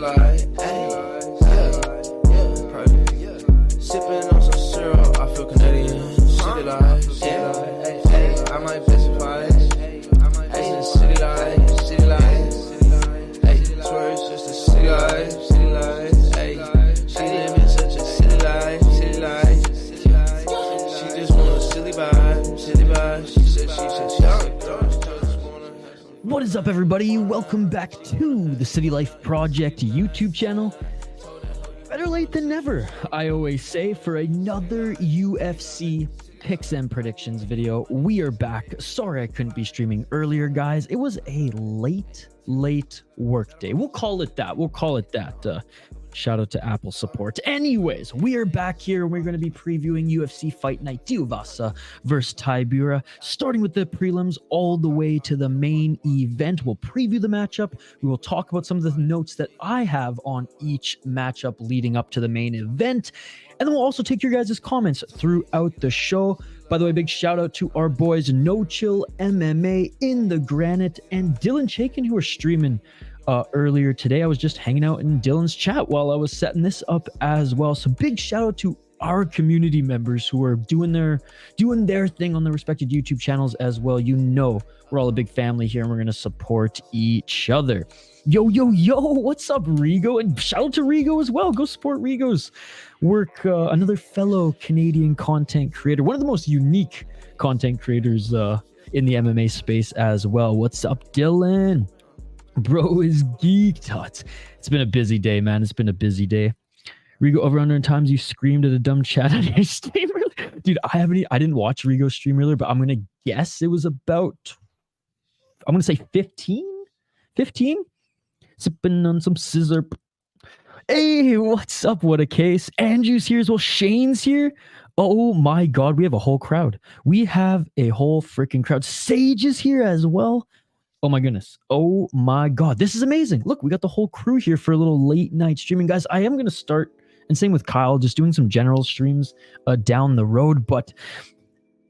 life, sipping on some syrup, I feel Canadian. City life, I might specify. City life, swear it's just a city life, she living such a city life, she just want a silly vibe, she said What is up, everybody? Welcome back to the City Life Project YouTube channel. Better late than never, I always say, for another UFC picks and predictions video. We are back. Sorry I couldn't be streaming earlier, guys. It was a late work day. We'll call it that. Shout out to Apple support. Anyways, we are back here and we're going to be previewing UFC Fight Night Tuivasa versus Tybura, starting with the prelims all the way to the main event. We'll preview the matchup. We will talk about some of the notes that I have on each matchup leading up to the main event. And then we'll also take your guys' comments throughout the show. By the way, big shout out to our boys No Chill MMA in the Granite and Dylan Chaikin, who are streaming earlier today. I was just hanging out in Dylan's chat while I was setting this up as well. So big shout out to our community members who are doing their thing on their respective YouTube channels as well. You know, we're all a big family here and we're going to support each other. Yo, what's up, Rigo? And shout out to Rigo as well. Go support Rigo's work. Another fellow Canadian content creator, one of the most unique content creators in the MMA space as well. What's up, Dylan? Bro is geeked. Oh, it's been a busy day, man. It's been a busy day. Rigo, over under times you screamed at a dumb chat on your stream earlier. Dude, I didn't watch Rigo's stream earlier, but I'm gonna guess it was about, I'm gonna say 15? Sipping on some scissor. Hey, what's up? What a case. Ange's here as well. Shane's here. Oh my god, we have a whole crowd. We have a whole freaking crowd. Sage is here as well. Oh my goodness. Oh my god. This is amazing. Look, we got the whole crew here for a little late night streaming. Guys, I am going to start, and same with Kyle, just doing some general streams down the road, but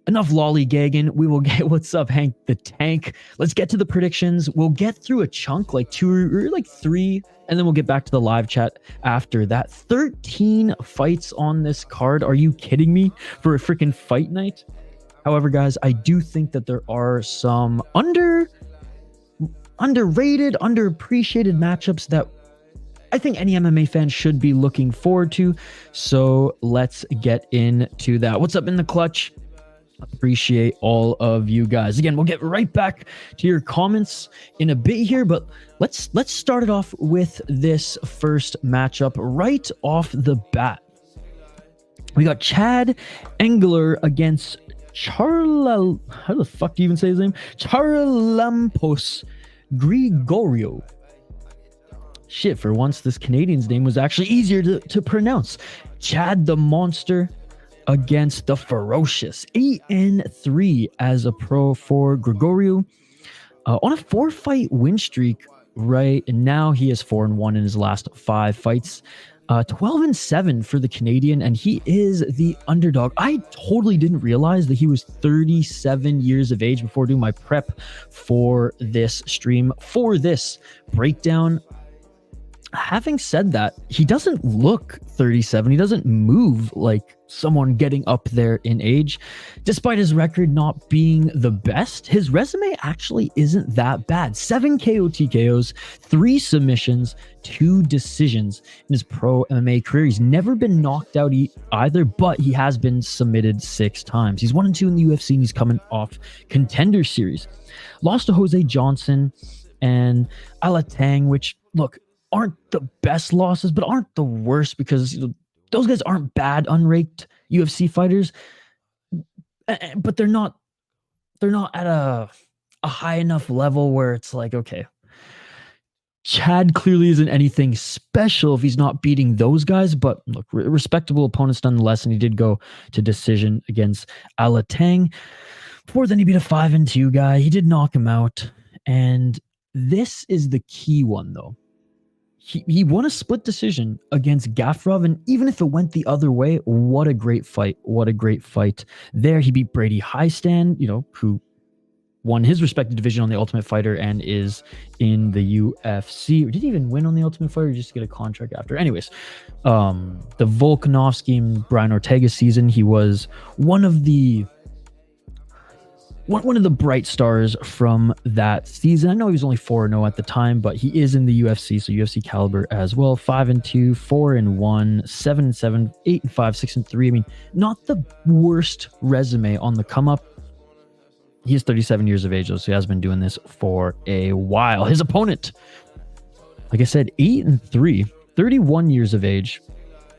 enough lollygagging. We will get, what's up, Hank the Tank? Let's get to the predictions. We'll get through a chunk, like 2 or like 3, and then we'll get back to the live chat after that. 13 fights on this card. Are you kidding me? For a freaking fight night? However, guys, I do think that there are some underrated, underappreciated matchups that I think any MMA fan should be looking forward to. So let's get into that. What's up in the clutch? Appreciate all of you guys. Again, we'll get right back to your comments in a bit here, but let's start it off with this first matchup right off the bat. We got Chad Engler against how the fuck do you even say his name? Charalampos Grigorio. Shit, for once this Canadian's name was actually easier to pronounce. Chad the Monster against the Ferocious. 8-3 as a pro for Grigorio. On a 4-fight win streak right now. He is 4-1 in his last 5 fights. 12-7 for the Canadian, and he is the underdog. I totally didn't realize that he was 37 years of age before doing my prep for this stream, for this breakdown. Having said that, he doesn't look 37. He doesn't move like someone getting up there in age. Despite his record not being the best, his resume actually isn't that bad. 7 KO TKOs, 3 submissions, 2 decisions in his pro MMA career. He's never been knocked out either, but he has been submitted 6 times. He's 1-2 in the UFC, and he's coming off Contender Series. Lost to Jose Johnson and Alatang, which, look, aren't the best losses, but aren't the worst, because those guys aren't bad, unranked UFC fighters, but they're not at a high enough level where it's like, okay, Chad clearly isn't anything special if he's not beating those guys, but look, respectable opponents nonetheless, and he did go to decision against Alatang. Before then, he beat a 5-2 guy. He did knock him out, and this is the key one, though. He won a split decision against Gafrov, and even if it went the other way, what a great fight. What a great fight there. He beat Brady Highstand, who won his respective division on the Ultimate Fighter and is in the UFC. Or did he even win on the Ultimate Fighter or just get a contract after? Anyways, the Volkanovski and Brian Ortega season, he was one of the bright stars from that season. I know he was only 4-0 at the time, but he is in the UFC, so UFC caliber as well. 5-2, 4-1, 7-7, 8-5, 6-3. I mean, not the worst resume on the come up. He is 37 years of age, though, so he has been doing this for a while. His opponent, like I said, 8-3, 31 years of age,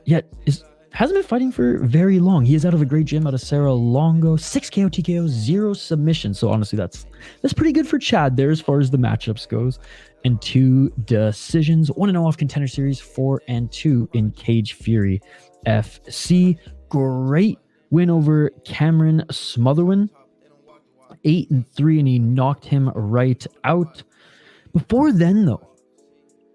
yet hasn't been fighting for very long. He is out of a great gym out of Serra Longo. 6 KO TKO, 0 submissions. So honestly, that's pretty good for Chad there as far as the matchups goes. And 2 decisions. 1-0 off Contender Series, 4-2 in Cage Fury FC. Great win over Cameron Smotherwin. 8-3, and he knocked him right out. Before then, though,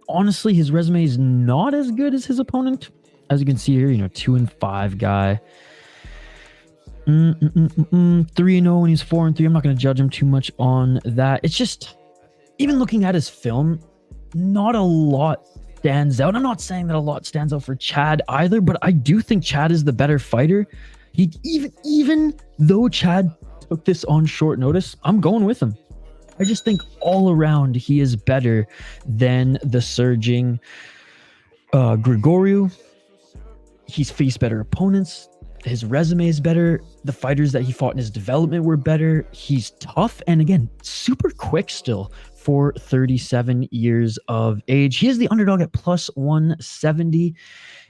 honestly, his resume is not as good as his opponent. As you can see here, 2-5 guy. 3-0 when he's 4-3. I'm not going to judge him too much on that. It's just, even looking at his film, not a lot stands out. I'm not saying that a lot stands out for Chad either, but I do think Chad is the better fighter. He even though Chad took this on short notice, I'm going with him. I just think all around he is better than the surging Gregorio. He's faced better opponents. His resume is better. The fighters that he fought in his development were better. He's tough and, again, super quick still for 37 years of age. He is the underdog at plus 170,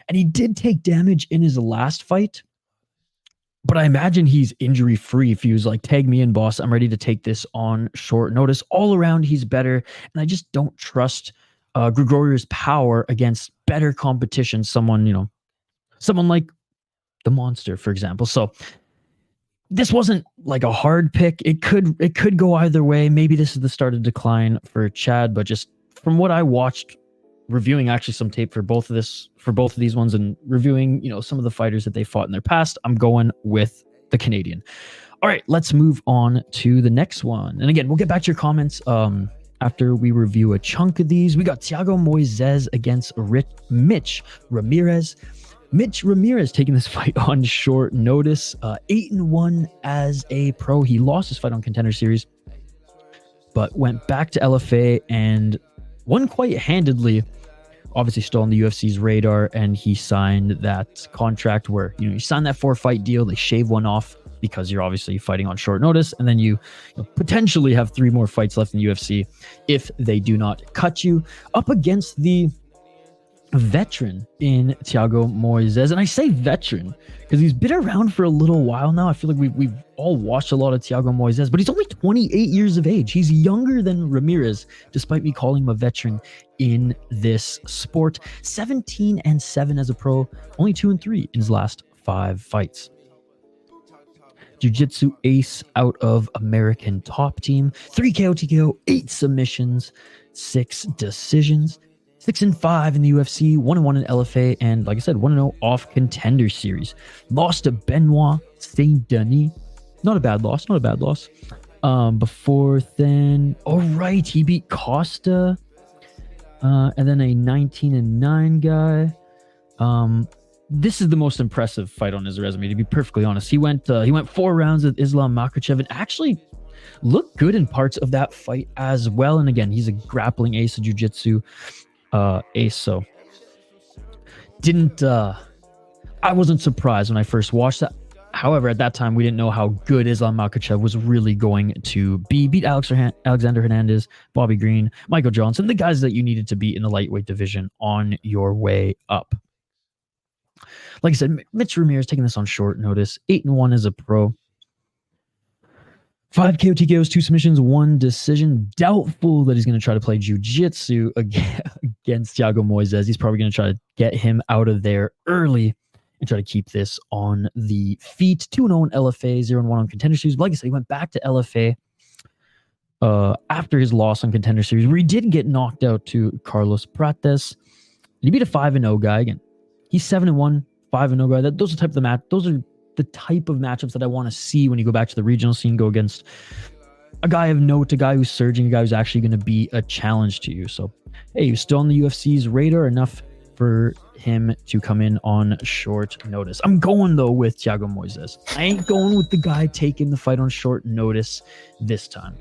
and he did take damage in his last fight. But I imagine he's injury-free if he was like, tag me in, boss. I'm ready to take this on short notice. All around, he's better, and I just don't trust Gregorio's power against better competition. Someone like the Monster, for example. So this wasn't like a hard pick. It could go either way. Maybe this is the start of decline for Chad, but just from what I watched, reviewing actually some tape for both of these ones and reviewing, some of the fighters that they fought in their past, I'm going with the Canadian. All right, let's move on to the next one. And again, we'll get back to your comments after we review a chunk of these. We got Thiago Moises against Mitch Ramirez. Mitch Ramirez taking this fight on short notice, 8-1 as a pro. He lost his fight on Contender Series, but went back to LFA and won quite handedly. Obviously still on the UFC's radar, and he signed that contract where, you sign that 4-fight deal, they shave one off because you're obviously fighting on short notice, and then you potentially have 3 more fights left in the UFC if they do not cut you, up against the veteran in Thiago Moises. And I say veteran because he's been around for a little while now. I feel like we've all watched a lot of Thiago Moises, but he's only 28 years of age. He's younger than Ramirez, despite me calling him a veteran in this sport. 17-7 as a pro, only 2-3 in his last 5 fights. Jiu-Jitsu ace out of American Top Team. 3 KO TKO, 8 submissions, 6 decisions. 6-5 in the UFC, 1-1 in LFA, and like I said, 1-0 off Contender Series. Lost to Benoit Saint Denis. Not a bad loss. Before then, right, he beat Costa, and then a 19-9 guy. This is the most impressive fight on his resume, to be perfectly honest. He went 4 rounds with Islam Makhachev and actually looked good in parts of that fight as well. And again, he's a grappling ace, a jiu-jitsu ace, so I wasn't surprised when I first watched that. However, at that time we didn't know how good Islam Makhachev was really going to be. Beat Alexander Hernandez, Bobby Green, Michael Johnson, the guys that you needed to beat in the lightweight division on your way up. Like I said, Mitch Ramirez taking this on short notice, 8-1 as a pro. 5 KO TKOs, 2 submissions, 1 decision. Doubtful that he's going to try to play jiu-jitsu against Thiago Moises. He's probably going to try to get him out of there early and try to keep this on the feet. 2-0 in LFA, 0-1 on Contender Series. But like I said, he went back to LFA after his loss on Contender Series, where he did get knocked out to Carlos Prates. He beat a 5-0 guy. Again, he's 7-1, 5-0 guy. Those are the type of matchups that I want to see when you go back to the regional scene, go against a guy of note, a guy who's surging, a guy who's actually going to be a challenge to you. So, hey, he's still on the UFC's radar enough for him to come in on short notice. I'm going, though, with Thiago Moises. I ain't going with the guy taking the fight on short notice this time.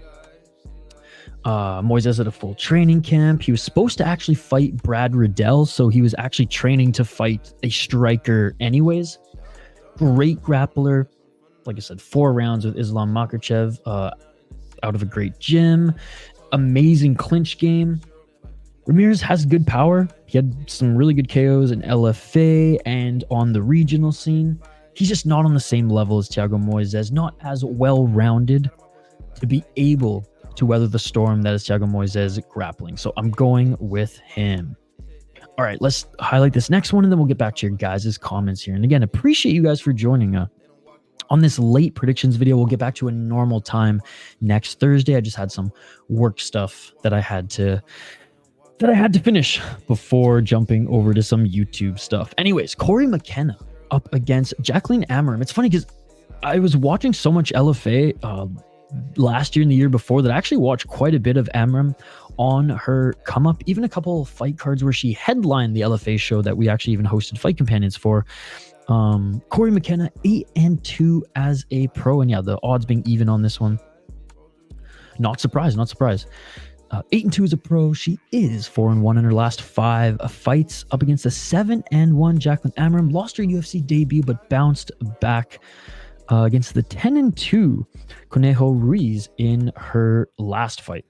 Moises at a full training camp. He was supposed to actually fight Brad Riddell, so he was actually training to fight a striker anyways. Great grappler. Like I said, 4 rounds with Islam Makhachev out of a great gym. Amazing clinch game. Ramirez has good power. He had some really good KOs in LFA and on the regional scene. He's just not on the same level as Thiago Moises, not as well-rounded to be able to weather the storm that is Thiago Moises grappling. So I'm going with him. All right, let's highlight this next one, and then we'll get back to your guys' comments here. And again, appreciate you guys for joining on this late predictions video. We'll get back to a normal time next Thursday. I just had some work stuff that I had to finish before jumping over to some YouTube stuff. Anyways, Cory McKenna up against Jacqueline Amarim. It's funny because I was watching so much LFA last year and the year before that I actually watched quite a bit of Amarim on her come up, even a couple of fight cards where she headlined the LFA show that we actually even hosted fight companions for. Cory McKenna 8-2 as a pro, and yeah, the odds being even on this one. Not surprised. 8-2 as a pro. She is 4-1 in her last 5 fights up against the 7-1 Jacqueline Amarim. Lost her UFC debut, but bounced back against the 10-2 Conejo Ruiz in her last fight.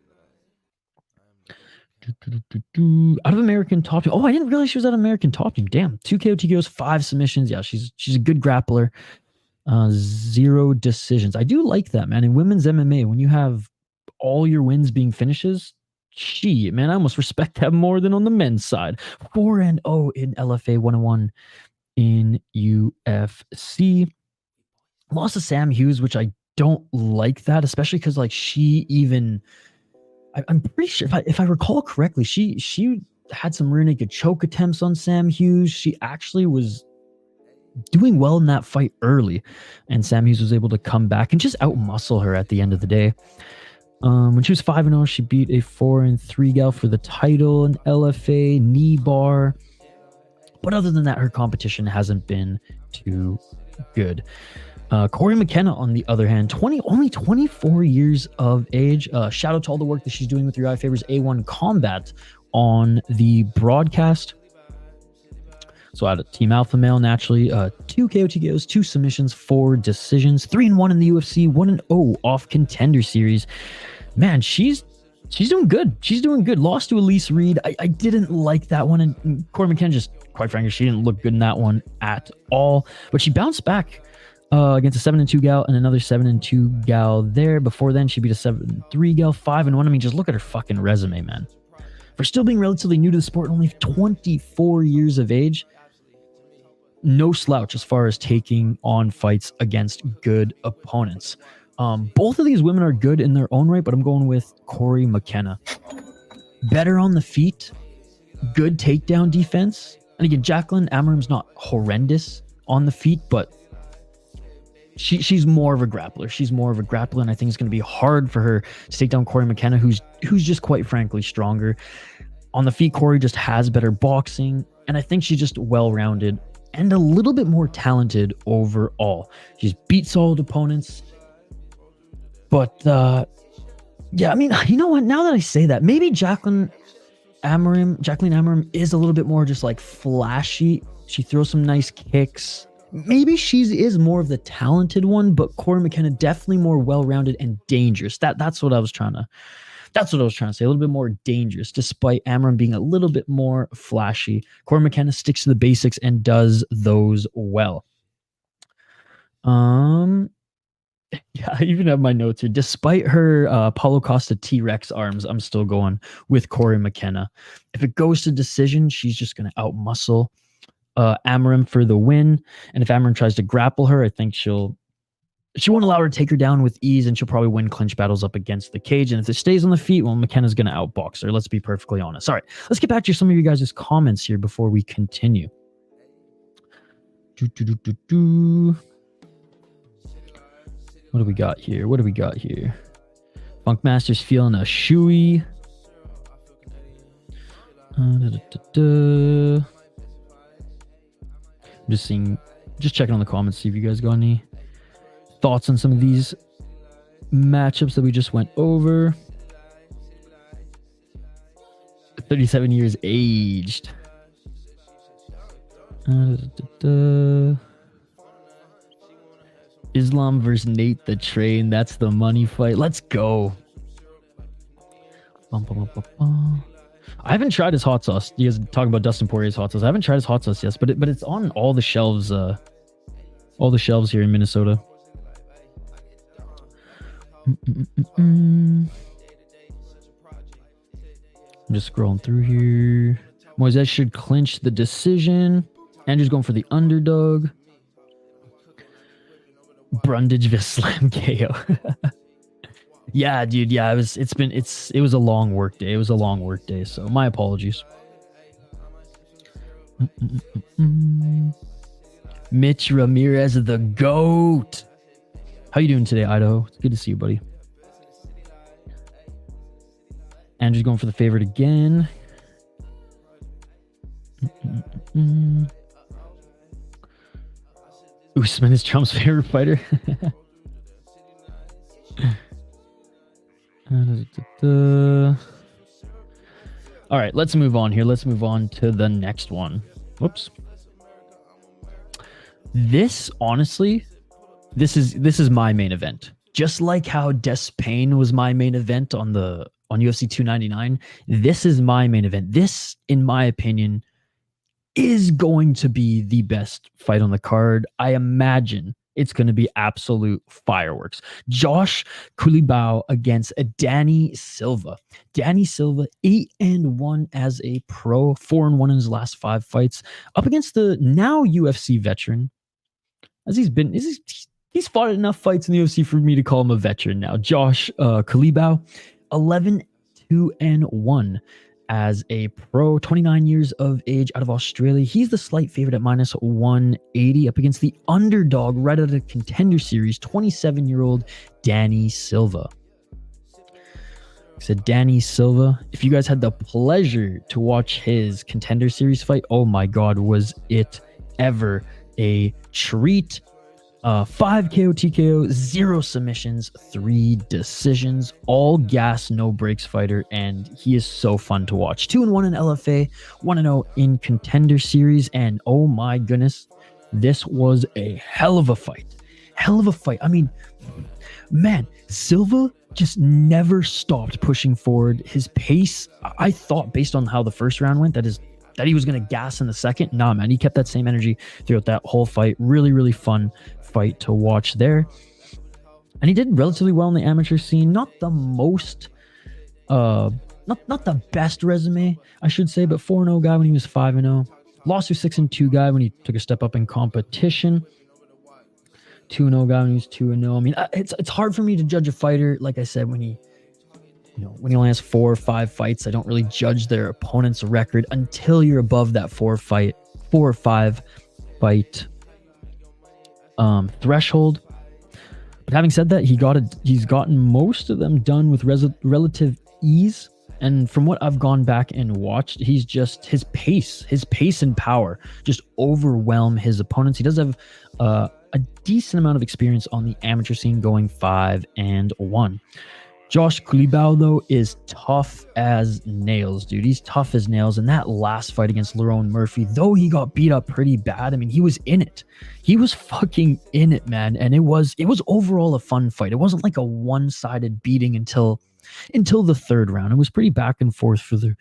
Out of American Top Team. Oh, I didn't realize she was out of American Top Team. Damn. 2 KO, TKOs, 5 submissions. Yeah, she's a good grappler. 0 decisions. I do like that, man. In women's MMA, when you have all your wins being finishes, man, I almost respect that more than on the men's side. 4-0 in LFA, 1-1 in UFC. Lost to Sam Hughes, which I don't like that, especially because like I'm pretty sure if I recall correctly, she had some rear naked choke attempts on Sam Hughes. She actually was doing well in that fight early, and Sam Hughes was able to come back and just outmuscle her at the end of the day. When she was 5-0, she beat a 4-3 gal for the title in LFA, knee bar. But other than that, her competition hasn't been too good. Cory McKenna, on the other hand, only 24 years of age. Shout out to all the work that she's doing with Your Eye Favors A1 Combat on the broadcast. So out of Team Alpha Male, naturally, 2 KO TKOs, 2 submissions, 4 decisions, 3-1 in the UFC, 1-0 off Contender Series. Man, she's doing good. She's doing good. Lost to Elise Reed. I didn't like that one, and Cory McKenna, just quite frankly, she didn't look good in that one at all. But she bounced back against a 7-2 gal and another 7-2 gal there. Before then, she beat a 7-3 gal, 5-1. I mean, just look at her fucking resume, man. For still being relatively new to the sport, only 24 years of age, no slouch as far as taking on fights against good opponents. Both of these women are good in their own right, but I'm going with Cory McKenna. Better on the feet, good takedown defense. And again, Jacqueline Amarim's not horrendous on the feet, but she's more of a grappler. She's more of a grappler, and I think it's going to be hard for her to take down Cory McKenna, who's just quite frankly stronger. On the feet, Cory just has better boxing, and I think she's just well-rounded and a little bit more talented overall. She's beat solid opponents. But, yeah, I mean, you know what? Now that I say that, maybe Jacqueline Amarim is a little bit more just like flashy. She throws some nice kicks. Maybe she is more of the talented one, but Cory McKenna definitely more well-rounded and dangerous. That's what I was trying to say. A little bit more dangerous, despite Amarim being a little bit more flashy. Cory McKenna sticks to the basics and does those well. Yeah, I even have my notes here. Despite her Paulo Costa T-Rex arms, I'm still going with Cory McKenna. If it goes to decision, she's just going to outmuscle Amarim for the win. And if Amarim tries to grapple her, I think she won't allow her to take her down with ease, and she'll probably win clinch battles up against the cage. And if it stays on the feet, well, McKenna's going to outbox her. Let's be perfectly honest. All right, let's get back to some of you guys' comments here before we continue. What do we got here? Funkmaster's feeling a shoey. I'm just checking on the comments, see if you guys got any thoughts on some of these matchups that we just went over. 37 years aged. Islam versus Nate the Train. That's the money fight. Let's go. I haven't tried his hot sauce. You guys talking about Dustin Poirier's hot sauce. I haven't tried his hot sauce yet, but it's on all the shelves. All the shelves here in Minnesota. I'm just scrolling through here. Moises should clinch the decision. Andrew's going for the underdog. Brundage vs slam KO. Yeah, dude. Yeah, it was a long work day. It was a long work day. So my apologies. Mitch Ramirez, the GOAT. How you doing today, Idaho? It's good to see you, buddy. Andrew's going for the favorite again. Usman is Trump's favorite fighter. All right, let's move on here. Let's move on to the next one. Whoops. This, honestly, this is my main event. Just like how Despain was my main event on UFC 299, this is my main event. This, in my opinion, is going to be the best fight on the card. I imagine it's going to be absolute fireworks. Josh Culibao against Danny Silva. Danny Silva, 8-1 as a pro, 4-1 in his last 5 fights, up against the now UFC veteran. As he's fought enough fights in the UFC for me to call him a veteran now. Josh Culibao, 11-2-1 as a pro, 29 years of age, out of Australia. He's the slight favorite at -180 up against the underdog right out of the Contender Series, 27-year-old Danny Silva. So Danny Silva, if you guys had the pleasure to watch his Contender Series fight, oh my God, was it ever a treat. 5 KO TKO, 0 submissions, 3 decisions, all gas, no breaks fighter, and he is so fun to watch. 2-1 in LFA, 1-0 in Contender Series, and oh my goodness, this was a hell of a fight. Hell of a fight. I mean, man, Silva just never stopped pushing forward. His pace, I thought, based on how the first round went, that he was going to gas in the second. Nah, man, he kept that same energy throughout that whole fight. Really, really fun fight to watch there. And he did relatively well in the amateur scene. Not the most, not the best resume, I should say, but 4-0 guy when he was 5-0. Lost to 6-2 guy when he took a step up in competition. 2-0 guy when he was 2-0. I mean, it's hard for me to judge a fighter, like I said, when he only has 4 or 5 fights. I don't really judge their opponent's record until you're above that 4 or 5 fight threshold. But having said that, he's gotten most of them done with relative ease. And from what I've gone back and watched, he's just his pace and power just overwhelm his opponents. He does have a decent amount of experience on the amateur scene, going 5-1. Josh Culibao, though, is tough as nails, dude. He's tough as nails. And that last fight against Lerone Murphy, though he got beat up pretty bad, I mean, he was in it. He was fucking in it, man. And it was overall a fun fight. It wasn't like a one-sided beating until the third round. It was pretty back and forth for the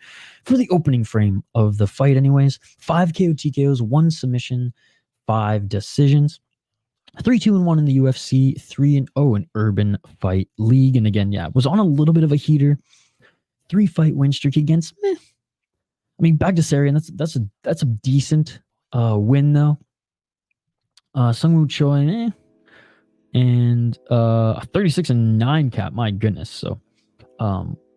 opening frame of the fight anyways. 5 KO TKOs, 1 submission, 5 decisions. 3-2-1 in the UFC, 3-0 in Urban Fight League. And again, yeah, was on a little bit of a heater. 3-fight win streak against I mean, Bagdasarian, that's a decent win though. Sungwoo Choi, and a 36-9 cap. My goodness. So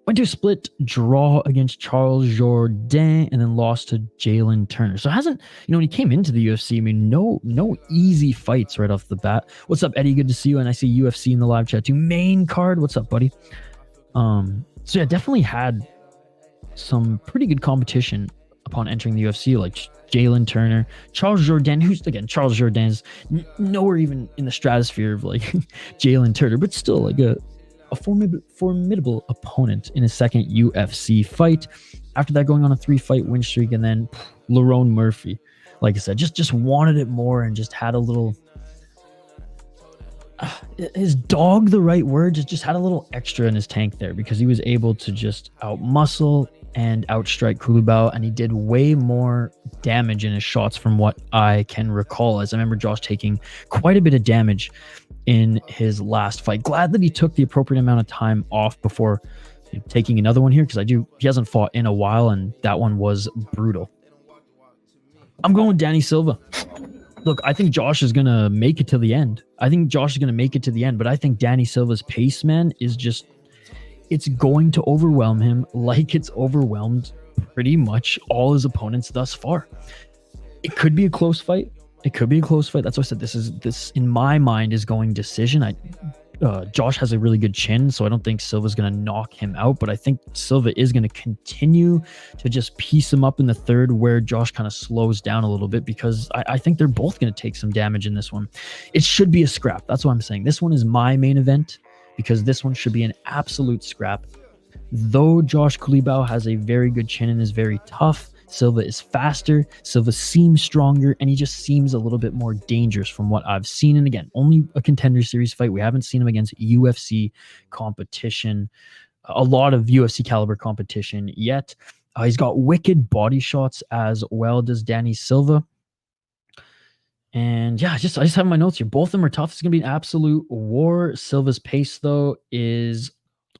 went to a split draw against Charles Jourdain and then lost to Jalen Turner. So hasn't, when he came into the UFC, I mean, no easy fights right off the bat. What's up, Eddie? Good to see you. And I see UFC in the live chat too. Main card. What's up, buddy? So yeah, definitely had some pretty good competition upon entering the UFC, like Jalen Turner, Charles Jourdain, who's again Charles Jourdain's nowhere even in the stratosphere of like Jalen Turner, but still like a formidable opponent in his second UFC fight. After that, going on a 3-fight win streak, and then Lerone Murphy, like I said, just wanted it more and just had a little. Is dog the right word? Just had a little extra in his tank there because he was able to just outmuscle and outstrike Culibao, and he did way more damage in his shots from what I can recall, as I remember Josh taking quite a bit of damage in his last fight. Glad that he took the appropriate amount of time off before taking another one here, because he hasn't fought in a while, and that one was brutal. I'm going with Danny Silva. Look, I think Josh is going to make it to the end. But I think Danny Silva's pace, man, is just, it's going to overwhelm him like it's overwhelmed pretty much all his opponents thus far. It could be a close fight. That's why I said this in my mind is going decision. Josh has a really good chin, so I don't think Silva's going to knock him out, but I think Silva is going to continue to just piece him up in the third, where Josh kind of slows down a little bit, because I think they're both going to take some damage in this one. It should be a scrap. That's what I'm saying. This one is my main event, because this one should be an absolute scrap. Though Josh Culibao has a very good chin and is very tough, Silva is faster, Silva seems stronger, and he just seems a little bit more dangerous from what I've seen. And again, only a contender series fight. We haven't seen him against UFC competition, a lot of UFC caliber competition yet. He's got wicked body shots as well, does Danny Silva. And yeah, I just have my notes here. Both of them are tough. It's going to be an absolute war. Silva's pace, though, is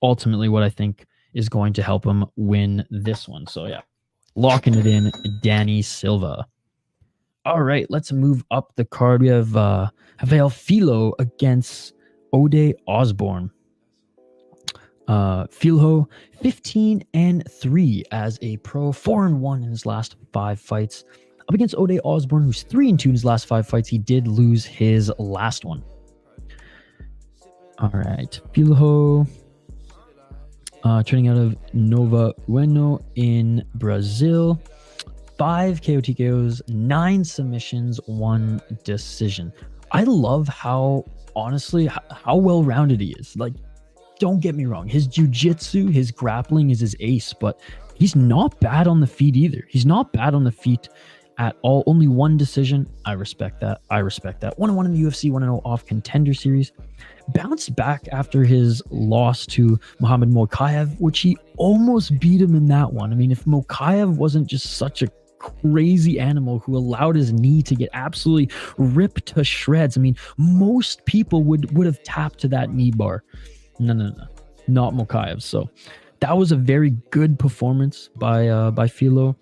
ultimately what I think is going to help him win this one. So yeah, locking it in, Danny Silva. All right, let's move up the card. We have Filho against Ode Osbourne. Filho 15-3 as a pro, 4-1 in his last 5 fights. Up against Ode Osbourne, who's 3-2 in his last 5 fights. He did lose his last one. All right, Filho, training out of Nova Ueno in Brazil. 5 KO/TKOs, 9 submissions, 1 decision. I love how, honestly, how well-rounded he is. Like, don't get me wrong. His jiu-jitsu, his grappling is his ace, but he's not bad on the feet either. He's not bad on the feet at all. Only 1 decision. I respect that. 1-1 in the UFC, 1-0 off contender series. Bounced back after his loss to Muhammad Mokaev, which he almost beat him in that one. I mean, if Mokaev wasn't just such a crazy animal who allowed his knee to get absolutely ripped to shreds, I mean, most people would have tapped to that knee bar. No, not Mokaev. So that was a very good performance by Filho.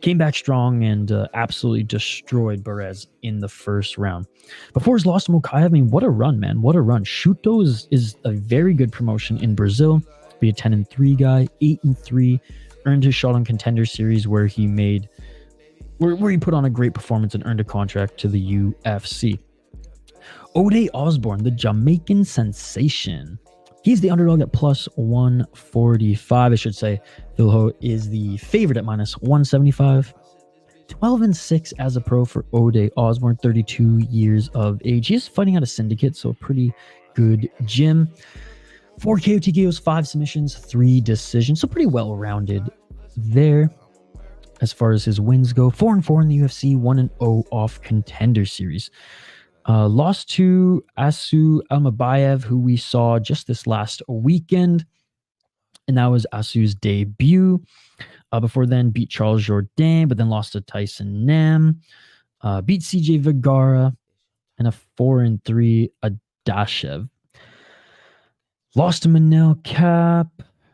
Came back strong and absolutely destroyed Perez in the first round. Before his loss to Mokaev, I mean, what a run, man. What a run. Shuto is a very good promotion in Brazil. Be a 10-3 guy, 8-3. Earned his shot on contender series where he put on a great performance and earned a contract to the UFC. Ode Osbourne, the Jamaican sensation. He's the underdog at plus 145. I should say Filho is the favorite at minus 175. 12-6 as a pro for Ode Osbourne, 32 years of age. He is fighting out of Syndicate, so a pretty good gym. 4 KO/TKOs, 5 submissions, 3 decisions. So pretty well-rounded there as far as his wins go. 4-4 in the UFC, 1-0 off contender series. Lost to Asu Almabayev, who we saw just this last weekend. And that was Asu's debut. Before then, beat Charles Jourdain, but then lost to Tyson Nam. Beat CJ Vergara, and a 4-3 Adashev. Lost to Manel Cap,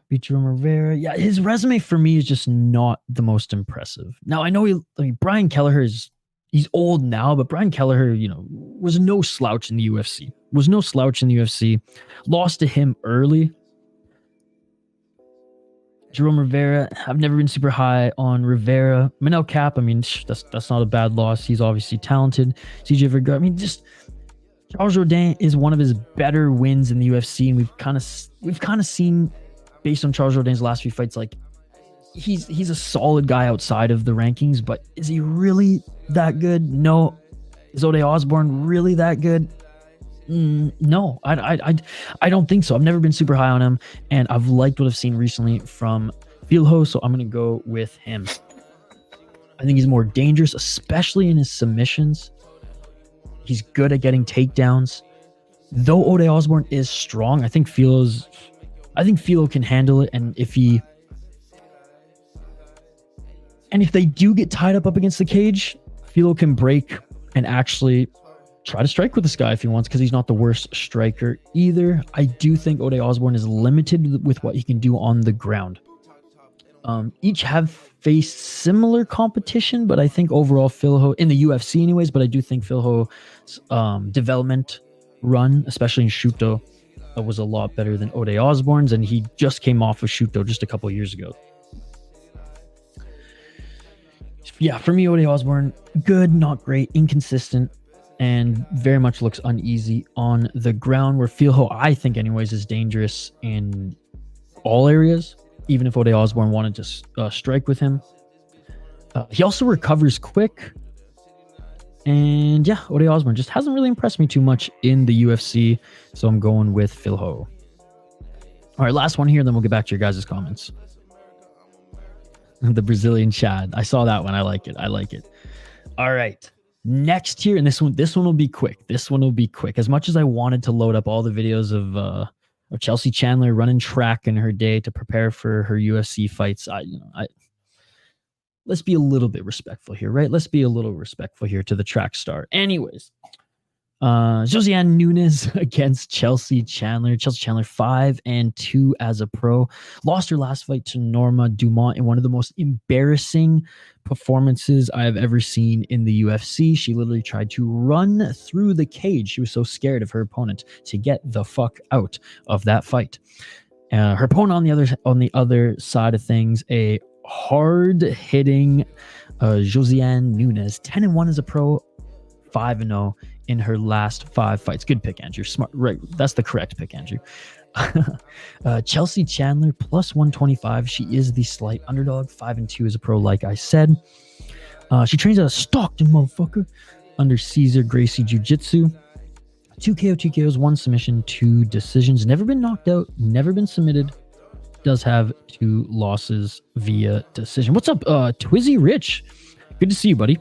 beat Jerome Rivera. Yeah, his resume for me is just not the most impressive. Now, I know Brian Kelleher he's old now, but Brian Kelleher, was no slouch in the UFC. Lost to him early. Jerome Rivera, I've never been super high on Rivera. Manel Cap, I mean, that's not a bad loss. He's obviously talented. CJ Vergara, I mean, just Charles Jourdain is one of his better wins in the UFC, and we've kind of seen based on Charles Jourdain's last few fights, like he's a solid guy outside of the rankings, but is he really that good? No. Is Ode Osbourne really that good? No, I don't think so. I've never been super high on him, and I've liked what I've seen recently from Filho, so I'm going to go with him. I think he's more dangerous, especially in his submissions. He's good at getting takedowns. Though Ode Osbourne is strong, I think Filho can handle it, and if they do get tied up against the cage, Filho can break and actually try to strike with this guy if he wants, because he's not the worst striker either. I do think Ode Osbourne is limited with what he can do on the ground. Each have faced similar competition, but I think overall Filho, in the UFC anyways, but I do think Filho's development run, especially in Shuto, was a lot better than Ode Osbourne's, and he just came off of Shuto just a couple years ago. Yeah, for me, Ode Osbourne, good, not great, inconsistent, and very much looks uneasy on the ground, where Filho, I think anyways, is dangerous in all areas, even if Ode Osbourne wanted to strike with him. He also recovers quick. And yeah, Ode Osbourne just hasn't really impressed me too much in the UFC, so I'm going with Filho. All right, last one here, then we'll get back to your guys' comments. The Brazilian Chad. I saw that one. I like it. All right. Next here, and this one will be quick. As much as I wanted to load up all the videos of Chelsea Chandler running track in her day to prepare for her UFC fights, let's be a little bit respectful here, right? Let's be a little respectful here to the track star. Anyways, Josiane Nunes against Chelsea Chandler. Chelsea Chandler 5-2 as a pro. Lost her last fight to Norma Dumont in one of the most embarrassing performances I have ever seen in the UFC. She literally tried to run through the cage. She was so scared of her opponent to get the fuck out of that fight. Her opponent on the other side of things, a hard-hitting Josiane Nunes, 10-1 as a pro, 5-0 in her last 5 fights. Good pick, Andrew. Smart, right? That's the correct pick, Andrew. Chelsea Chandler plus 125. She is the slight underdog, 5-2 as a pro, like I said. She trains at a Stockton, motherfucker, under Cesar Gracie Jiu-Jitsu. 2 KO, 2 KOs, 1 submission, 2 decisions. Never been knocked out, never been submitted. Does have 2 losses via decision. What's up, Twizzy Rich? Good to see you, buddy.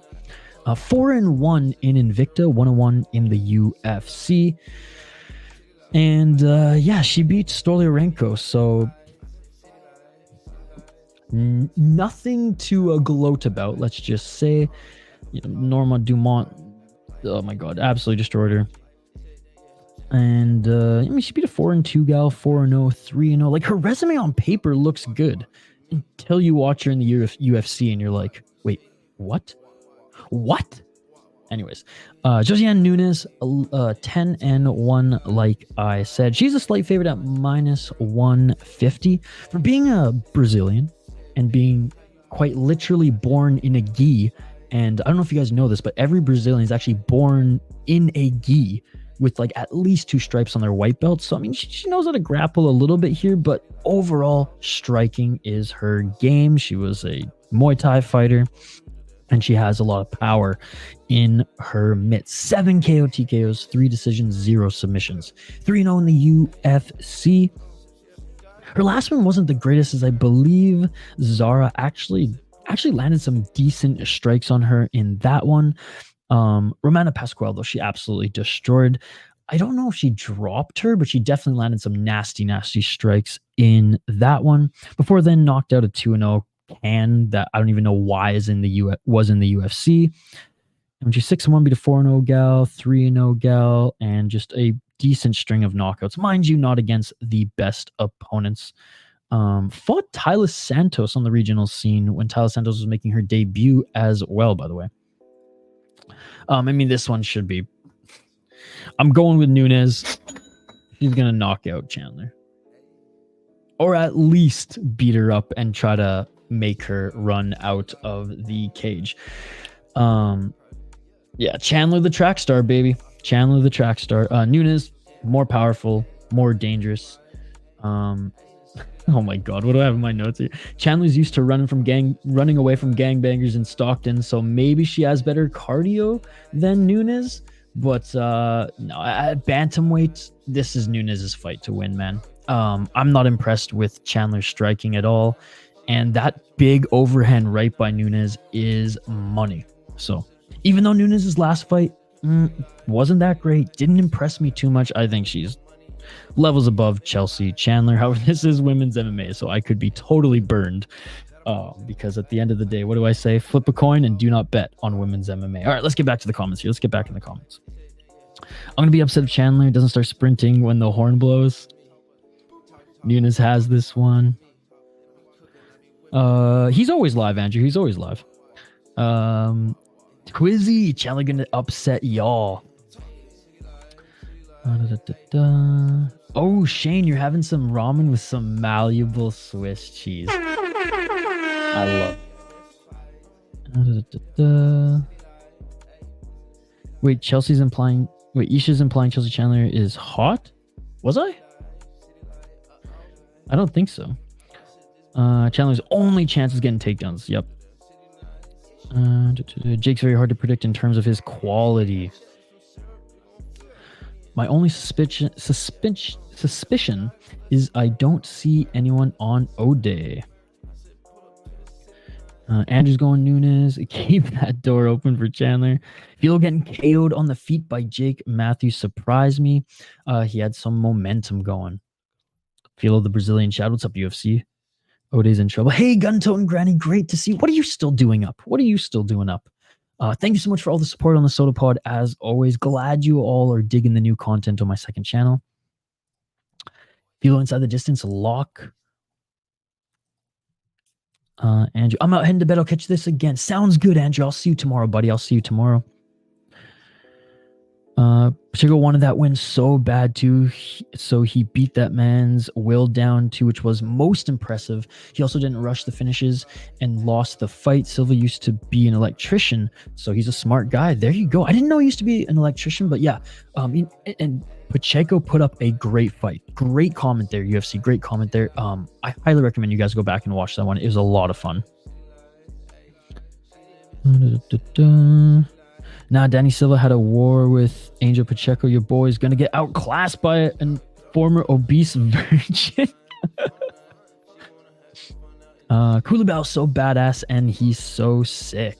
4-1 in Invicta, 1-1 in the UFC. And yeah, she beat Stolyarenko, so nothing to gloat about, let's just say. Norma Dumont, oh my god, absolutely destroyed her. And she beat a 4-2 gal, 4-0, 3-0. Like, her resume on paper looks good until you watch her in the UFC and you're like, wait, what? Anyways, Josiane Nunes, 10-1, like I said. She's a slight favorite at minus 150. For being a Brazilian and being quite literally born in a gi, and I don't know if you guys know this, but every Brazilian is actually born in a gi with like at least 2 stripes on their white belt. So, I mean, she knows how to grapple a little bit here, but overall, striking is her game. She was a Muay Thai fighter, and she has a lot of power in her mitts. 7 KO TKOs, 3 decisions, 0 submissions. 3-0 in the UFC. Her last one wasn't the greatest, as I believe Zara actually landed some decent strikes on her in that one. Romana Pascual, though, she absolutely destroyed. I don't know if she dropped her, but she definitely landed some nasty strikes in that one. Before then, knocked out a 2-0 Can that I don't even know why was in the UFC. And she's 6-1, beat a 4-0 gal, 3-0 gal, and just a decent string of knockouts. Mind you, not against the best opponents. Fought Tyler Santos on the regional scene when Tyler Santos was making her debut as well, by the way. I mean, this one should be... I'm going with Nunes. She's going to knock out Chandler. Or at least beat her up and try to make her run out of the cage. Yeah, Chandler the track star, baby. Chandler the track star. Nunes, more powerful, more dangerous. Oh my god, what do I have in my notes here? Chandler's used to running away from gangbangers in Stockton, so maybe she has better cardio than Nunes. But no, at bantamweight, this is Nunes' fight to win, man. I'm not impressed with Chandler's striking at all, and that big overhand right by Nunes is money. So even though Nunes' last fight wasn't that great, didn't impress me too much, I think she's levels above Chelsea Chandler. However, this is women's MMA, so I could be totally burned because at the end of the day, what do I say? Flip a coin and do not bet on women's MMA. All right, let's get back to the comments here. Let's get back in the comments. I'm going to be upset if Chandler doesn't start sprinting when the horn blows. Nunes has this one. He's always live, Andrew. He's always live. Quizzy, Chandler going to upset y'all. Oh, Shane, you're having some ramen with some malleable Swiss cheese. I love. Wait, Isha's implying Chelsea Chandler is hot? Was I? I don't think so. Chandler's only chance is getting takedowns. Yep. Jake's very hard to predict in terms of his quality. My only suspicion is I don't see anyone on O'Day. Andrew's going Nunes. Keep that door open for Chandler. Filho getting KO'd on the feet by Jake Matthews surprised me. He had some momentum going. Filho, the Brazilian Chad. What's up, UFC? O'Day's in trouble. Hey, Gun-Toting Granny. Great to see. What are you still doing up? Thank you so much for all the support on the Soda Pod. As always, glad you all are digging the new content on my second channel. Filho inside the distance, lock. Andrew, I'm out heading to bed. I'll catch this again. Sounds good, Andrew. I'll see you tomorrow, buddy. I'll see you tomorrow. Pacheco wanted that win so bad too, so he beat that man's will down too, which was most impressive. He also didn't rush the finishes and lost the fight. Silva used to be an electrician, so he's a smart guy. There you go. I didn't know he used to be an electrician, but yeah. And Pacheco put up a great fight. Great comment there, UFC. Great comment there. I highly recommend you guys go back and watch that one. It was a lot of fun. Nah, Danny Silva had a war with Angel Pacheco. Your boy is going to get outclassed by a former obese virgin. Culibao so badass and he's so sick.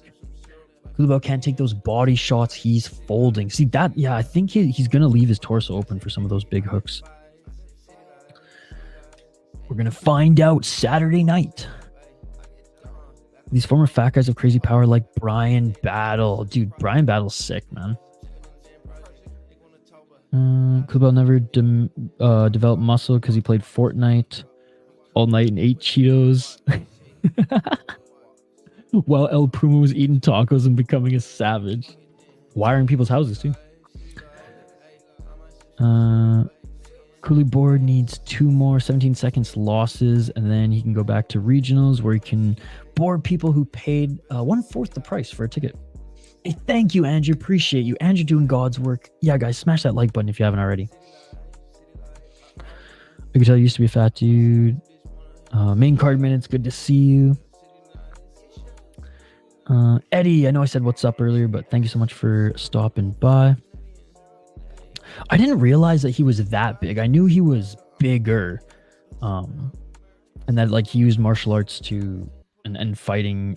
Culibao can't take those body shots. He's folding. See that? Yeah, I think he's going to leave his torso open for some of those big hooks. We're going to find out Saturday night. These former fat guys have crazy power like Bryan Battle. Dude, Bryan Battle's sick, man. Culibao never developed muscle because he played Fortnite all night and ate Cheetos. While El Primo was eating tacos and becoming a savage. Wiring people's houses, too. Culibao needs 2 more 17 seconds losses, and then he can go back to regionals where he can board people who paid 1/4 the price for a ticket. Hey, thank you, Andrew. Appreciate you. Andrew doing God's work. Yeah, guys, smash that like button if you haven't already. I could tell you used to be a fat dude. Main card minutes, good to see you. Eddie, I know I said what's up earlier, but thank you so much for stopping by. I didn't realize that he was that big. I knew he was bigger. And that like he used martial arts to and fighting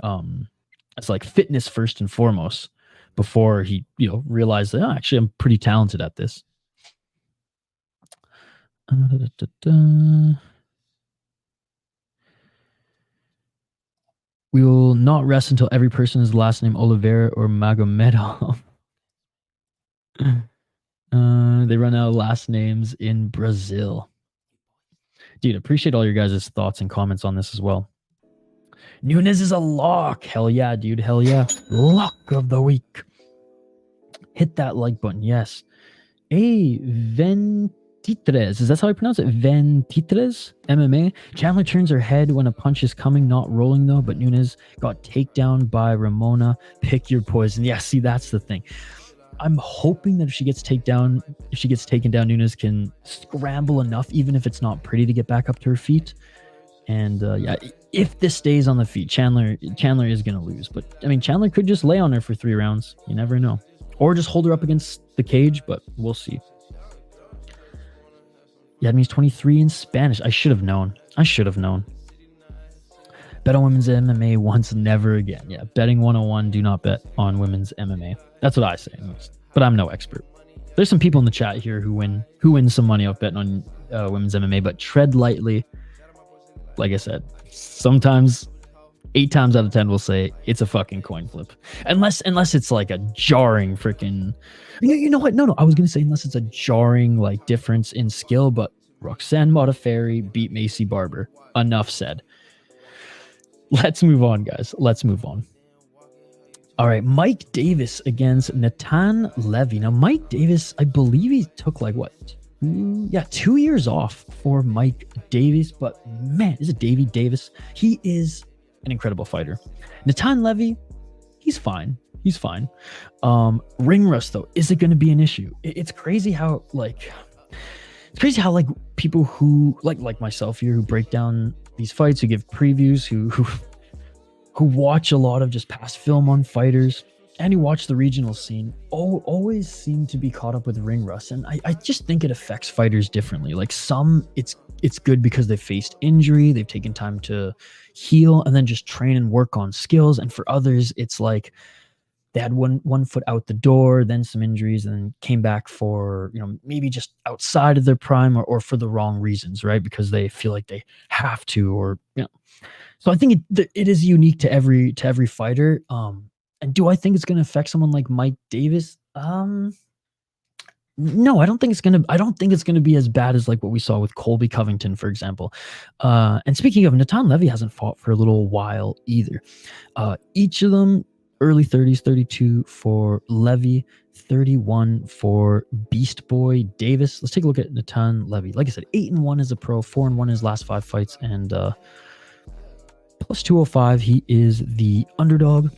as like fitness first and foremost before he, realized that actually I'm pretty talented at this. We will not rest until every person is the last name Oliveira or Magomedov. They run out of last names in Brazil. Dude, appreciate all your guys' thoughts and comments on this as well. Nunes is a lock. Hell yeah, dude. Hell yeah. Lock of the week. Hit that like button. Yes. Hey, Ventitres. Is that how I pronounce it? Ventitres? MMA. Chandler turns her head when a punch is coming, not rolling though, but Nunes got takedown by Ramona. Pick your poison. Yeah, see, that's the thing. I'm hoping that if she gets taken down, Nunes can scramble enough, even if it's not pretty, to get back up to her feet. And yeah, if this stays on the feet, Chandler is going to lose. But I mean, Chandler could just lay on her for 3 rounds. You never know. Or just hold her up against the cage, but we'll see. Yeah, it means 23 in Spanish. I should have known. Bet on women's MMA once, never again. Yeah, betting 101, do not bet on women's MMA. That's what I say. But I'm no expert. There's some people in the chat here who win some money off betting on women's MMA, but tread lightly. Like I said, sometimes 8 times out of 10 will say it's a fucking coin flip. Unless it's like a jarring freaking... You know what? No. I was going to say unless it's a jarring like difference in skill, but Roxanne Modafferi beat Macy Barber. Enough said. Let's move on, guys. Let's move on. All right, Mike Davis against Natan Levy. Now, Mike Davis, I believe he took like what? 2 years off for Mike Davis. But man, is it Davey Davis? He is an incredible fighter. Natan Levy, he's fine. Ring rust, though, is it going to be an issue? It's crazy how people who like myself here, who break down these fights, who give previews, who watch a lot of just past film on fighters, and who watch the regional scene, always seem to be caught up with ring rust. And I just think it affects fighters differently. Like some, it's good because they faced injury, they've taken time to heal, and then just train and work on skills. And for others, it's like they had one foot out the door, then some injuries, and then came back for, maybe just outside of their prime, or for the wrong reasons, right? Because they feel like they have to, or So I think it is unique to every fighter. And do I think it's going to affect someone like Mike Davis? No, I don't think it's going to be as bad as like what we saw with Colby Covington, for example. And speaking of, Natan Levy hasn't fought for a little while either. Each of them early 30s, 32 for Levy, 31 for Beast Boy Davis. Let's take a look at Natan Levy. Like I said, 8-1 as a pro, 4-1 in his last 5 fights, and plus 205. He is the underdog.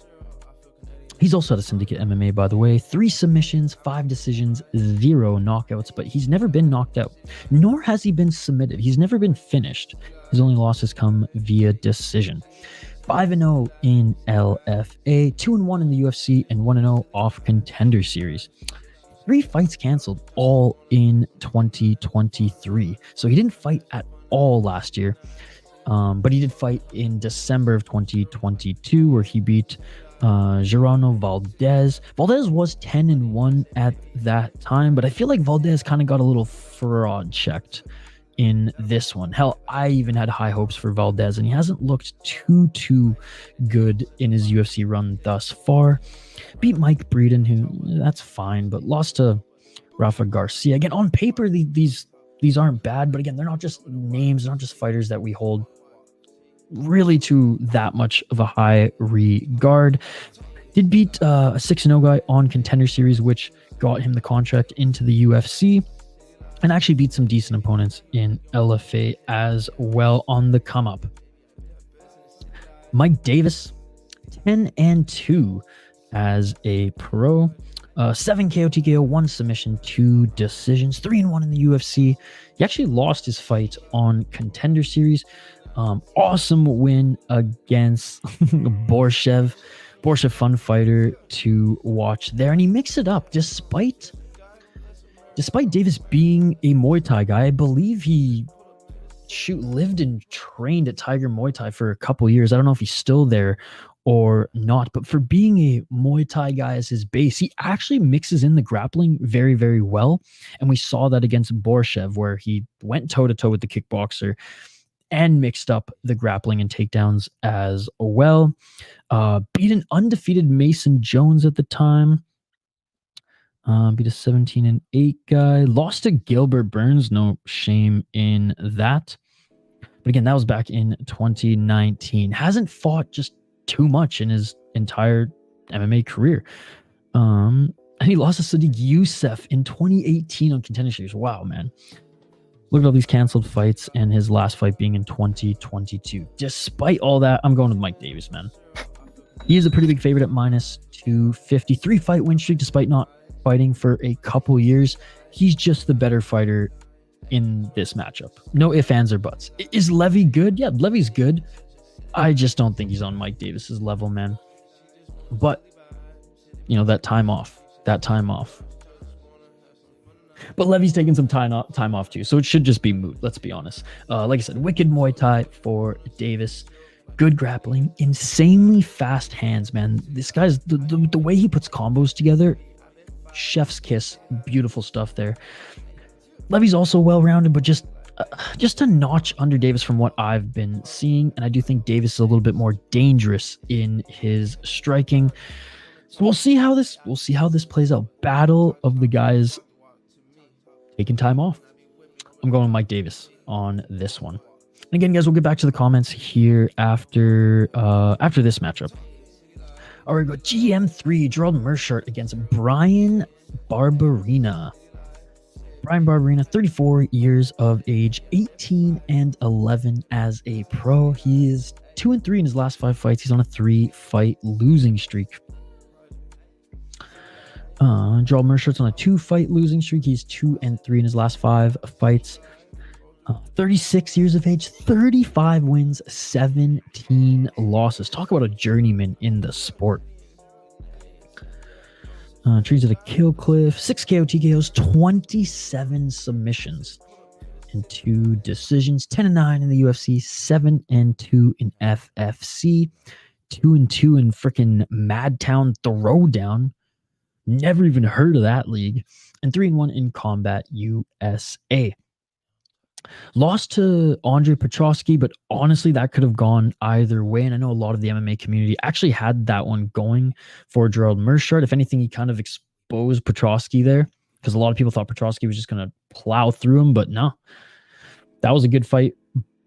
He's also at a Syndicate MMA, by the way. 3 submissions, 5 decisions, 0 knockouts, but he's never been knocked out, nor has he been submitted. He's never been finished. His only losses come via decision. 5-0 in LFA, 2-1 in the UFC, and 1-0 off Contender Series. 3 fights canceled, all in 2023. So he didn't fight at all last year, but he did fight in December of 2022, where he beat Gerano Valdez. Valdez was 10-1 at that time, but I feel like Valdez kind of got a little fraud checked in this one. Hell, I even had high hopes for Valdez, and he hasn't looked too good in his UFC run thus far. Beat Mike Breeden, who, that's fine, but lost to Rafa Garcia. Again, on paper, these aren't bad, but again, they're not just names, they're not just fighters that we hold really to that much of a high regard. Did beat a 6-0 guy on Contender Series, which got him the contract into the UFC, and actually beat some decent opponents in LFA as well on the come up. Mike Davis, 10-2 as a pro. 7 KO TKO, 1 submission, 2 decisions, 3-1 in the UFC. He actually lost his fight on Contender Series. Awesome win against Borshev. Borshev, fun fighter to watch there. And he mixed it up despite Davis being a Muay Thai guy. I believe he lived and trained at Tiger Muay Thai for a couple years. I don't know if he's still there or not, but for being a Muay Thai guy as his base, he actually mixes in the grappling very, very well. And we saw that against Borshev, where he went toe-to-toe with the kickboxer and mixed up the grappling and takedowns as well. Beat an undefeated Mason Jones at the time. Beat a 17-8 guy. Lost to Gilbert Burns. No shame in that. But again, that was back in 2019. Hasn't fought just too much in his entire MMA career. And he lost to Sadiq Youssef in 2018 on Contender Series. Wow, man. Look at all these canceled fights, and his last fight being in 2022. Despite all that, I'm going with Mike Davis, man. He is a pretty big favorite at minus 250. 3-fight win streak despite not fighting for a couple years. He's just the better fighter in this matchup. No ifs, ands, or buts. Is Levy good? Yeah, Levy's good. I just don't think he's on Mike Davis's level, man. But, you know, that time off. But Levy's taking some time off too, so it should just be moot, let's be honest. Like I said, wicked Muay Thai for Davis. Good grappling, insanely fast hands, man. This guy's, the way he puts combos together, chef's kiss. Beautiful stuff there. Levy's also well-rounded, but just a notch under Davis from what I've been seeing, and I do think Davis is a little bit more dangerous in his striking. So we'll see how this plays out. Battle of the guys taking time off. I'm going with Mike Davis on this one. And again, guys, we'll get back to the comments here after this matchup. All right, we go GM3, Gerald Meerschaert against Bryan Barberena. Bryan Barberena, 34 years of age, 18-11 as a pro. He is 2-3 in his last 5 fights. He's on a 3-fight losing streak. Gerald Meerschaert's on a 2-fight losing streak. He's 2-3 in his last 5 fights. 36 years of age, 35 wins, 17 losses. Talk about a journeyman in the sport. Trees at a kill cliff, 6 KO TKOs, 27 submissions, and 2 decisions. 10-9 in the UFC, 7-2 in FFC, 2-2 in freaking Madtown Throwdown. Never even heard of that league. And 3-1 in Combat USA. Lost to Andre Petrosky, but honestly, that could have gone either way. And I know a lot of the MMA community actually had that one going for Gerald Meerschaert. If anything, he kind of exposed Petrosky there, because a lot of people thought Petrosky was just going to plow through him, but no. That was a good fight.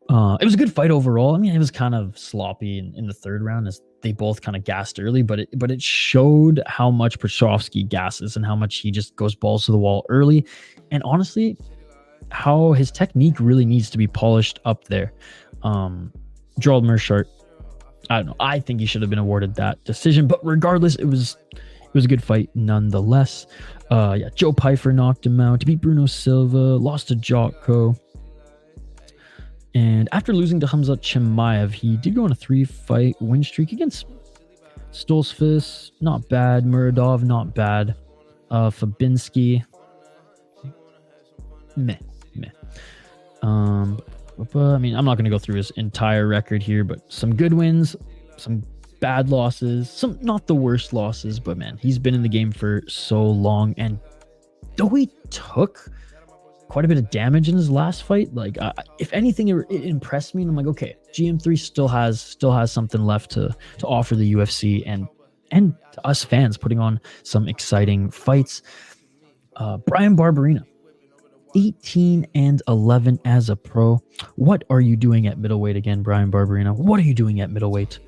It was a good fight overall. I mean, it was kind of sloppy in the 3rd round as they both kind of gassed early, but it showed how much Petrosky gasses and how much he just goes balls to the wall early. And honestly, how his technique really needs to be polished up there. Gerald Meerschaert, I don't know. I think he should have been awarded that decision, but regardless, it was a good fight nonetheless. Joe Pyfer knocked him out to beat Bruno Silva, lost to Jocko. And after losing to Khamzat Chimaev, he did go on a 3-fight win streak against Stoltzfus, not bad. Muradov, not bad. Fabinski, meh. I mean, I'm not going to go through his entire record here, but some good wins, some bad losses, some not the worst losses, but man, he's been in the game for so long. And though he took quite a bit of damage in his last fight, like if anything, it impressed me. And I'm like, okay, GM3 still has something left to offer the UFC and to us fans, putting on some exciting fights. Bryan Barberena, 18-11 as a pro. What are you doing at middleweight again, Bryan Barberena? What are you doing at middleweight?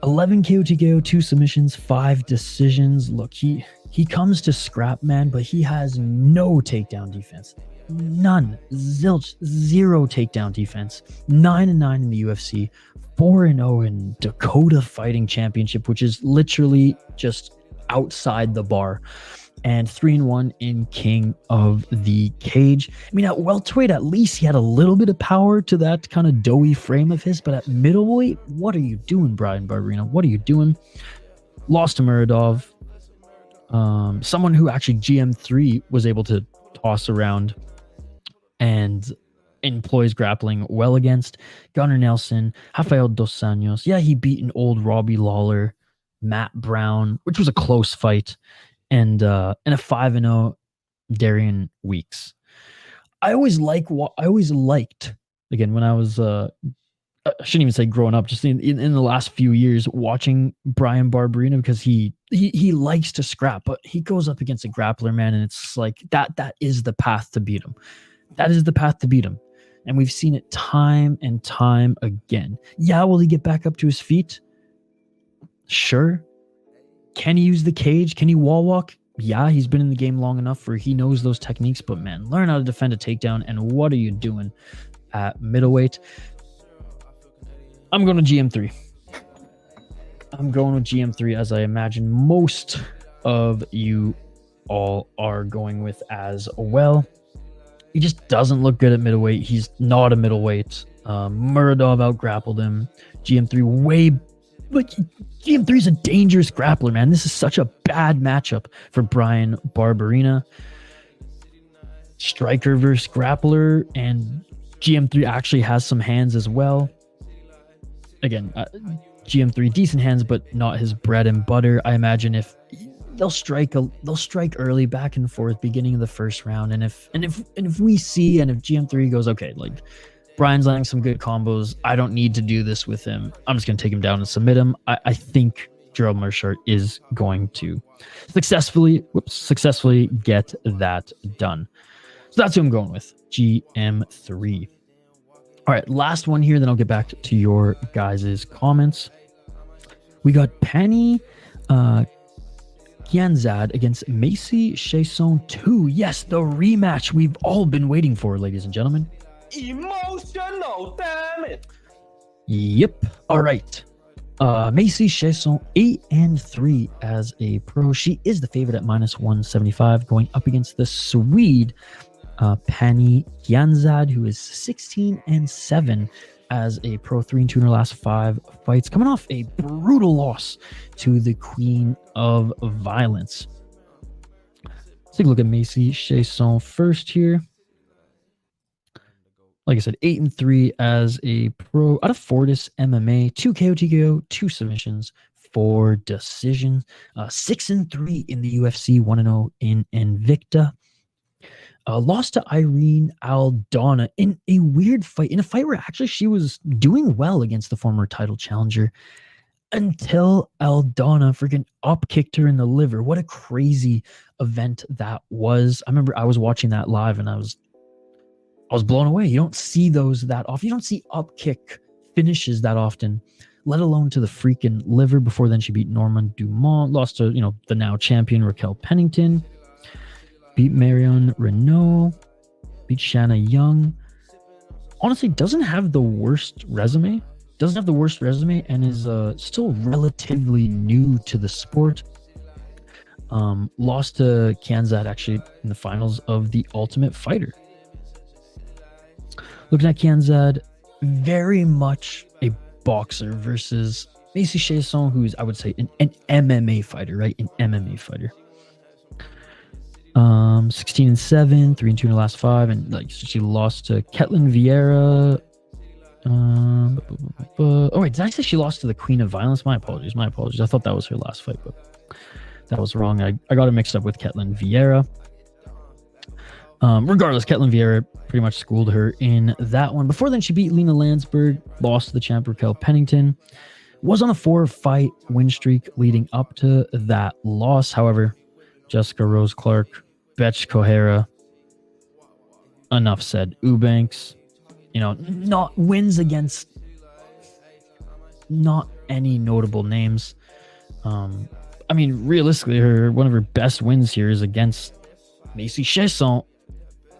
11 KO TKO, 2 submissions, 5 decisions. Look, he comes to scrap, man, but he has no takedown defense. None. Zilch. 0 takedown defense. 9-9 in the UFC. 4-0 in Dakota Fighting Championship, which is literally just outside the bar. And 3-1 in King of the Cage. I mean, at welterweight, at least he had a little bit of power to that kind of doughy frame of his. But at middleweight, what are you doing, Bryan Barberena? What are you doing? Lost to Muradov. Someone who actually GM3 was able to toss around and employs grappling well against. Gunnar Nelson, Rafael Dos Anjos. Yeah, he beat an old Robbie Lawler, Matt Brown, which was a close fight. And a 5-0 Darian Weeks. I always liked, again, when I was, I shouldn't even say growing up, just in the last few years, watching Bryan Barberena, because he likes to scrap, but he goes up against a grappler, man, and it's like that is the path to beat him. That is the path to beat him. And we've seen it time and time again. Yeah, will he get back up to his feet? Sure. Can he use the cage? Can he wall walk? Yeah, he's been in the game long enough where he knows those techniques, but man, learn how to defend a takedown. And what are you doing at middleweight? I'm going to GM3. I'm going with GM3, as I imagine most of you all are going with as well. He just doesn't look good at middleweight. He's not a middleweight. Muradov out-grappled him. GM3 GM3 is a dangerous grappler, man. This is such a bad matchup for Bryan Barberena. Striker versus grappler, and GM3 actually has some hands as well. Again, GM3 decent hands, but not his bread and butter. I imagine if they'll strike early, back and forth, beginning of the first round, and if GM3 goes, okay, like Bryan's landing some good combos, I don't need to do this with him, I'm just gonna take him down and submit him. I think Gerald Meerschaert is going to successfully get that done. So that's who I'm going with, GM3. All right, last one here, then I'll get back to your guys' comments. We got Pannie Kianzad against Macy Chiasson 2. Yes, the rematch we've all been waiting for, ladies and gentlemen. Emotional, damn it. Yep. All right. Macy Chiasson 8-3 as a pro. She is the favorite at -175, going up against the Swede Pannie Kianzad, who is 16-7 as a pro, 3-2 in her last 5 fights, coming off a brutal loss to the Queen of Violence. Let's take a look at Macy Chiasson first here. Like I said, 8-3 as a pro out of Fortis MMA, 2 KO, TKO, 2 submissions, 4 decisions, 6-3 in the UFC, 1-0 in Invicta. Lost to Irene Aldana in a weird fight, in a fight where actually she was doing well against the former title challenger until Aldana freaking up-kicked her in the liver. What a crazy event that was. I remember I was watching that live and I was blown away. You don't see those that often. You don't see up-kick finishes that often, let alone to the freaking liver. Before then, she beat Norman Dumont, lost to, the now champion Raquel Pennington, beat Marion Renault, beat Shanna Young. Honestly, doesn't have the worst resume. And is still relatively new to the sport. Lost to Kianzad actually in the finals of the Ultimate Fighter. Looking at Kianzad, very much a boxer versus Macy Chiasson, who's, I would say, an MMA fighter, right? An MMA fighter. 16-7, 3-2 in the last 5, and she lost to Ketlin Vieira. Oh wait, did I say she lost to the Queen of Violence? My apologies. I thought that was her last fight, but that was wrong. I got it mixed up with Ketlin Vieira. Regardless, Ketlin Vieira pretty much schooled her in that one. Before then, she beat Lena Landsberg, lost to the champ Raquel Pennington, was on a 4-fight win streak leading up to that loss. However, Jessica Rose Clark, Betch Kohara, enough said. Eubanks, not wins against not any notable names. Realistically, one of her best wins here is against Macy Chiasson,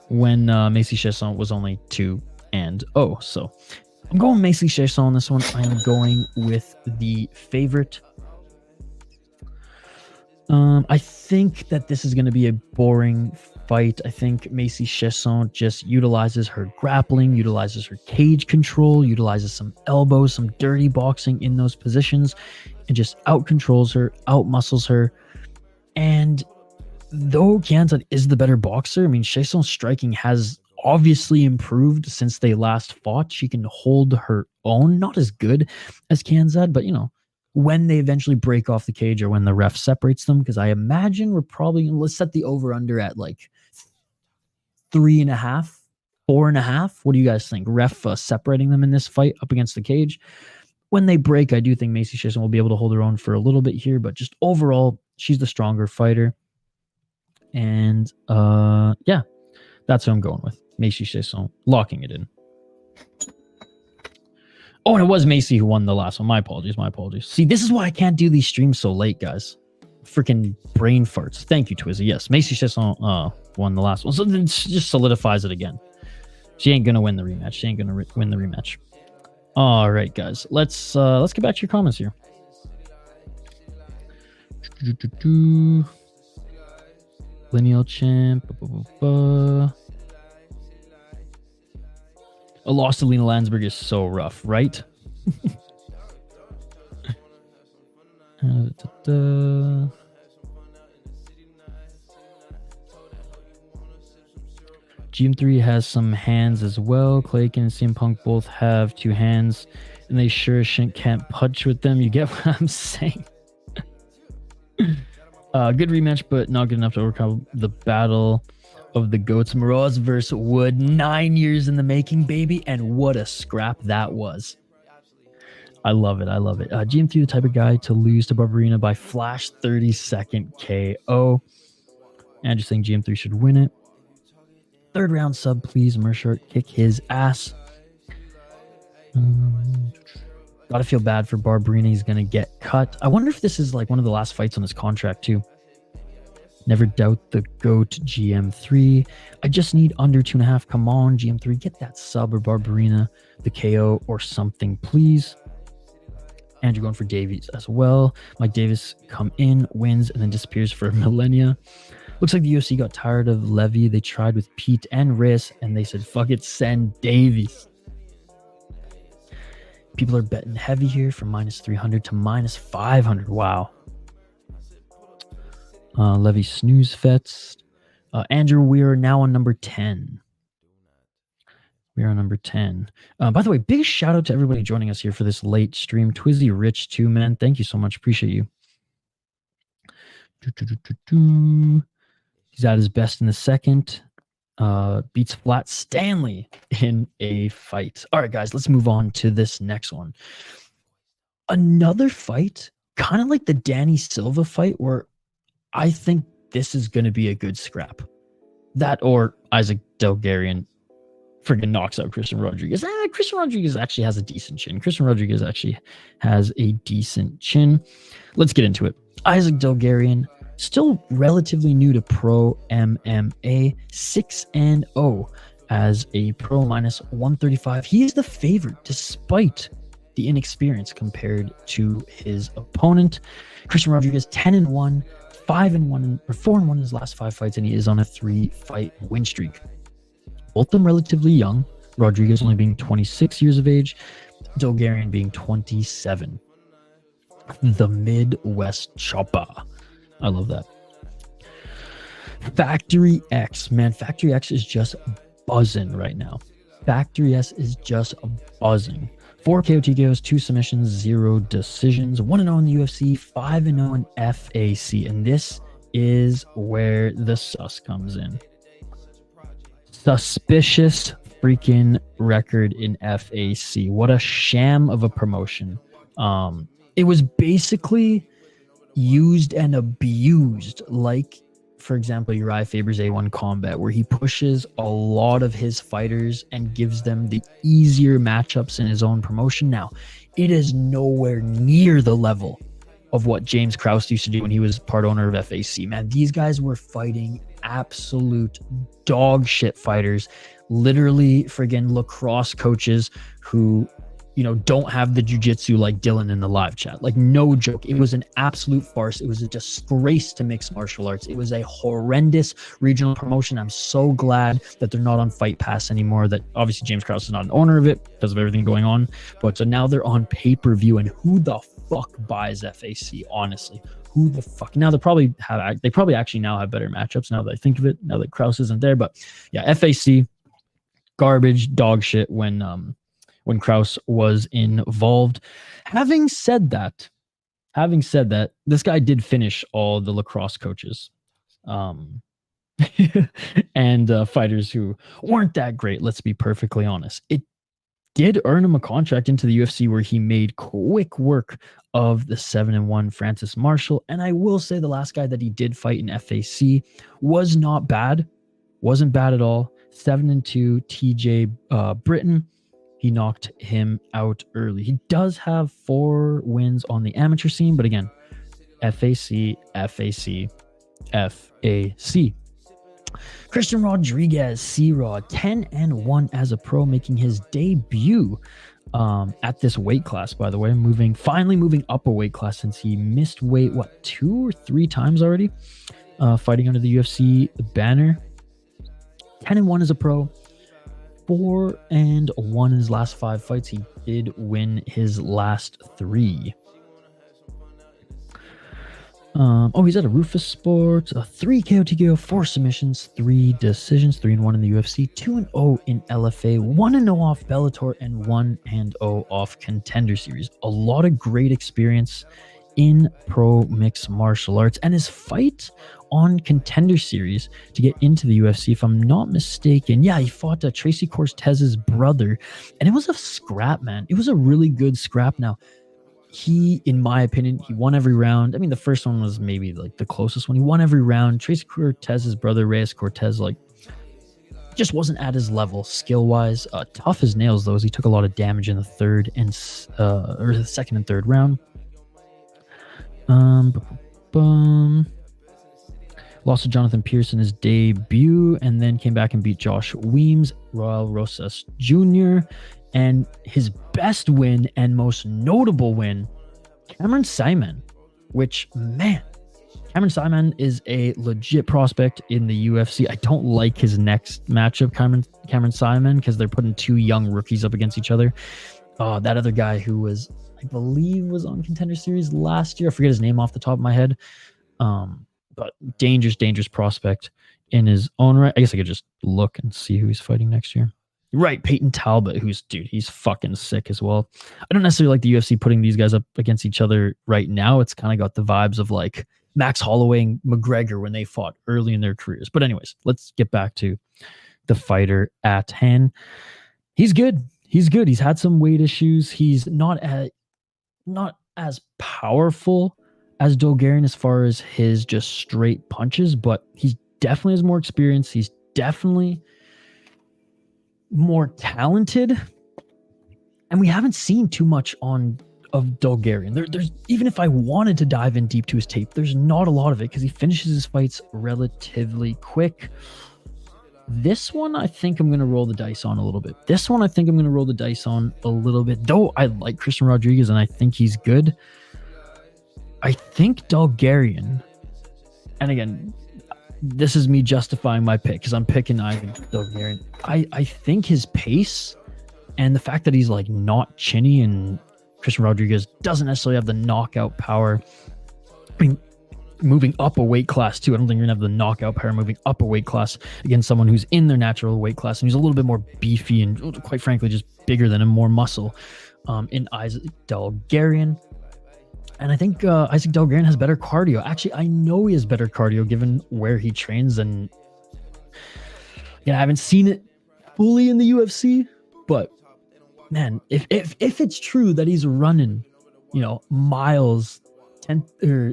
when Macy Chiasson was only 2-0. So I'm going Macy Chiasson on this one. I am going with the favorite. I think that this is going to be a boring fight. I think Macy Chiasson just utilizes her grappling, utilizes her cage control, utilizes some elbows, some dirty boxing in those positions, and just out-controls her, out-muscles her. And though Kianzad is the better boxer, Chiasson's striking has obviously improved since they last fought. She can hold her own, not as good as Kianzad, but when they eventually break off the cage or when the ref separates them, because I imagine we're probably, let's set the over-under at 3.5, 4.5. What do you guys think? Ref separating them in this fight up against the cage. When they break, I do think Macy Chiasson will be able to hold her own for a little bit here, but just overall, she's the stronger fighter. And that's who I'm going with. Macy Chiasson, locking it in. Oh, and it was Macy who won the last one. My apologies. See, this is why I can't do these streams so late, guys. Freaking brain farts. Thank you, Twizy. Yes, Macy Chiasson won the last one. So then it just solidifies it again. She ain't going to win the rematch. All right, guys. Let's get back to your comments here. Lineal champ. A loss to Lena Landsberg is so rough, right? GM3 has some hands as well. Clayton and CM Punk both have 2 hands, and they sure as shit can't punch with them. You get what I'm saying? Good rematch, but not good enough to overcome the battle of the GOATs. Moroz versus Wood, 9 years in the making, baby, and what a scrap that was. I love it. I love it. GM3, the type of guy to lose to Barberena by flash 30-second KO. And just saying GM3 should win it. 3rd round sub, please. Meerschaert, kick his ass. Gotta feel bad for Barberena. He's gonna get cut. I wonder if this is like one of the last fights on his contract too. Never doubt the GOAT GM3. I just need under 2.5. Come on, GM3, get that sub or Barberena the KO or something, please. Andrew going for Davies as well. Mike Davis come in, wins, and then disappears for millennia. Looks like the UFC got tired of Levy. They tried with Pete and Riz, and they said, fuck it, send Davies. People are betting heavy here from -300 to -500. Wow. Levy snooze fest. Andrew, we are now on number 10. We are on number 10. By the way, big shout out to everybody joining us here for this late stream. Twizzy Rich too, man. Thank you so much. Appreciate you. He's at his best in the second. Beats Flat Stanley in a fight. All right, guys, let's move on to this next one. Another fight, kind of like the Danny Silva fight, where I think this is going to be a good scrap. That or Isaac Dulgarian friggin' knocks out Christian Rodriguez. Christian Rodriguez actually has a decent chin. Let's get into it. Isaac Dulgarian, still relatively new to pro MMA, 6-0 as a pro, -135. He is the favorite despite the inexperience compared to his opponent. Christian Rodriguez, 10-1, 5-1, or 4-1 in his last 5 fights, and he is on a 3-fight win streak. Both of them relatively young. Rodriguez only being 26 years of age, Dulgarian being 27. The Midwest Chopper. I love that. Factory X, man. Factory X is just buzzing right now. Factory X is just buzzing. 4 KO TKOs, 2 submissions, 0 decisions. 1-0 in the UFC, 5-0 in FAC. And this is where the sus comes in. Suspicious freaking record in FAC. What a sham of a promotion. It was basically used and abused, like, for example, Uriah Faber's A1 Combat, where he pushes a lot of his fighters and gives them the easier matchups in his own promotion. Now, it is nowhere near the level of what James Krause used to do when he was part owner of FAC. Man, these guys were fighting absolute dog shit fighters, literally friggin' lacrosse coaches who, you know, don't have the jiu-jitsu like Dylan in the live chat. Like, no joke. It was an absolute farce. It was a disgrace to mixed martial arts. It was a horrendous regional promotion. I'm so glad that they're not on Fight Pass anymore, that obviously James Krause is not an owner of it because of everything going on. But so now they're on pay-per-view, and who the fuck buys FAC, honestly? Who the fuck? Now they probably actually now have better matchups now that I think of it, now that Krause isn't there. But yeah, FAC, garbage, dog shit when Krause was involved. Having said that, this guy did finish all the lacrosse coaches and fighters who weren't that great, let's be perfectly honest. It did earn him a contract into the UFC where he made quick work of the 7-1 Francis Marshall. And I will say the last guy that he did fight in FAC was not bad. Wasn't bad at all. 7-2 TJ Britton. He knocked him out early. He does have 4 wins on the amateur scene, but again, FAC. Christian Rodriguez, C-Rod, 10-1 as a pro, making his debut at this weight class, by the way, finally moving up a weight class since he missed weight, 2 or 3 times already, fighting under the UFC banner. 10-1 as a pro, 4-1 in his last 5 fights. He did win his last 3. He's at a Rufus Sport, 3 KO, TKO, 4 submissions, 3 decisions, 3-1 in the UFC, 2-0 in LFA, 1-0 off Bellator, and 1-0 off Contender Series. A lot of great experience in pro mixed martial arts, and his fight on Contender Series to get into the UFC, if I'm not mistaken, he fought Tracy Cortez's brother, and it was a scrap, man. It was a really good scrap. Now, he, in my opinion, he won every round. I mean, the first one was maybe like the closest one. He won every round. Tracy Cortez's brother, Reyes Cortez, just wasn't at his level skill-wise. Tough as nails, though, as he took a lot of damage in the the second and third round. Lost to Jonathan Pierce in his debut, and then came back and beat Josh Weems, Royal Rosas Jr., and his best win and most notable win, Cameron Simon, which, man, Cameron Simon is a legit prospect in the UFC. I don't like his next matchup, Cameron Simon, because they're putting 2 young rookies up against each other. That other guy who was, I believe, was on Contender Series last year. I forget his name off the top of my head. But dangerous prospect in his own right. I guess I could just look and see who he's fighting next year. Right, Peyton Talbot, he's fucking sick as well. I don't necessarily like the UFC putting these guys up against each other right now. It's kind of got the vibes of like Max Holloway and McGregor when they fought early in their careers. But anyways, let's get back to the fighter at hand. He's good. He's had some weight issues. He's not as powerful as Dulgarian as far as his just straight punches, but he definitely has more experience. He's definitely more talented, and we haven't seen too much of Dulgarian. There's even if I wanted to dive in deep to his tape, there's not a lot of it because he finishes his fights relatively quick. This one, I think I'm going to roll the dice on a little bit. Though I like Christian Rodriguez and I think he's good. I think Dulgarian, and again, this is me justifying my pick because I'm picking Dulgarian. I think his pace and the fact that he's like not chinny and Christian Rodriguez doesn't necessarily have the knockout power. I mean, moving up a weight class too. I don't think you're gonna have the knockout power moving up a weight class against someone who's in their natural weight class and who's a little bit more beefy and quite frankly just bigger than him, more muscle. In Isaac Dulgarian. And I think Isaac Dulgarian has better cardio. Actually, I know he has better cardio given where he trains. And I haven't seen it fully in the UFC, but man, if it's true that he's running, miles,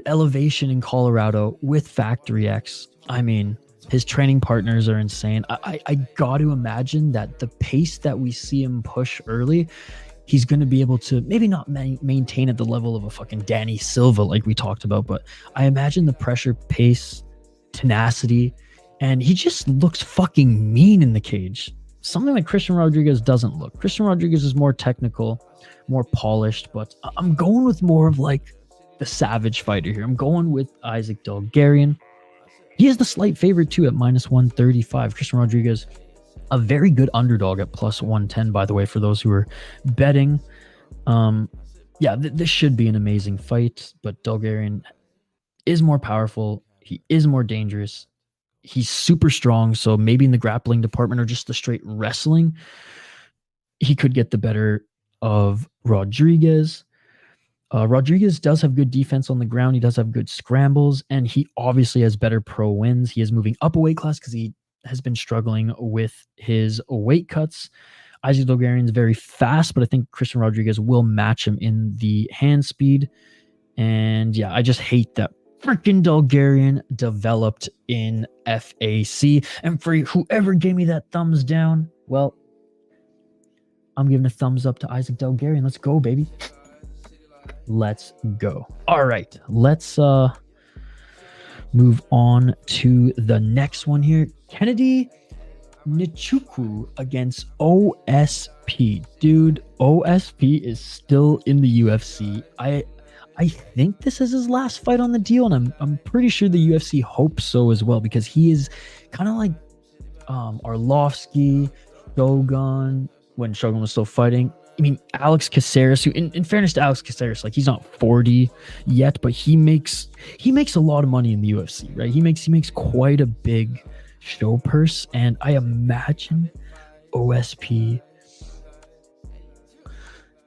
elevation in Colorado with Factory X, I mean, his training partners are insane. I got to imagine that the pace that we see him push early, he's going to be able to maybe not maintain at the level of a fucking Danny Silva like we talked about, but I imagine the pressure, pace, tenacity, and he just looks fucking mean in the cage. Something like Christian Rodriguez doesn't look. Christian Rodriguez is more technical, more polished, but I'm going with more of like the savage fighter here. I'm going with Isaac Dulgarian. He is the slight favorite too at -135. Christian Rodriguez, a very good underdog at +110, by the way, for those who are betting. This should be an amazing fight, but Dulgarian is more powerful. He is more dangerous. He's super strong, so maybe in the grappling department or just the straight wrestling, he could get the better of Rodriguez. Rodriguez does have good defense on the ground. He does have good scrambles, and he obviously has better pro wins. He is moving up a weight class because he has been struggling with his weight cuts. Isaac Dulgarian is very fast, but I think Christian Rodriguez will match him in the hand speed. And I just hate that freaking Dulgarian developed in FAC. And for whoever gave me that thumbs down, well, I'm giving a thumbs up to Isaac Dulgarian. Let's go, baby. Let's go. All right, let's move on to the next one here. Kennedy Nzechukwu against OSP. OSP, dude. OSP is still in the UFC. I think this is his last fight on the deal, and I'm pretty sure the UFC hopes so as well, because he is kind of like Arlovsky, Shogun, when Shogun was still fighting. I mean, Alex Caceres, who in fairness to Alex Caceres, like, he's not 40 yet, but he makes a lot of money in the UFC, right? He makes quite a big show purse, and I imagine OSP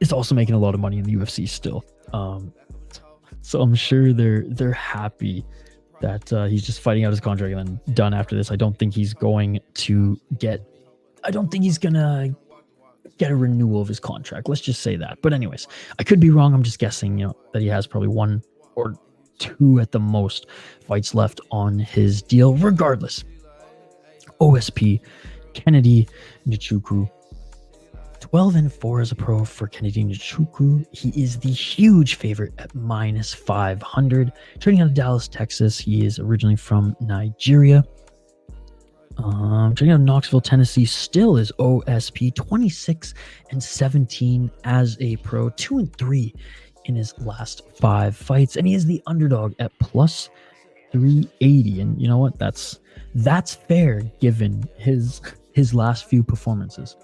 is also making a lot of money in the UFC still. So I'm sure they're happy that he's just fighting out his contract and then done after this. I don't think he's gonna get a renewal of his contract. Let's just say that. But anyways, I could be wrong. I'm just guessing, that he has probably 1 or 2 at the most fights left on his deal. Regardless, OSP, Kennedy Nzechukwu, 12-4 as a pro for Kennedy Nzechukwu. He is the huge favorite at -500. Training out of Dallas, Texas. He is originally from Nigeria. Training out of Knoxville, Tennessee. Still is OSP, 26-17 as a pro, 2-3 in his last 5 fights, and he is the underdog at +380. And you know what? That's fair given his last few performances.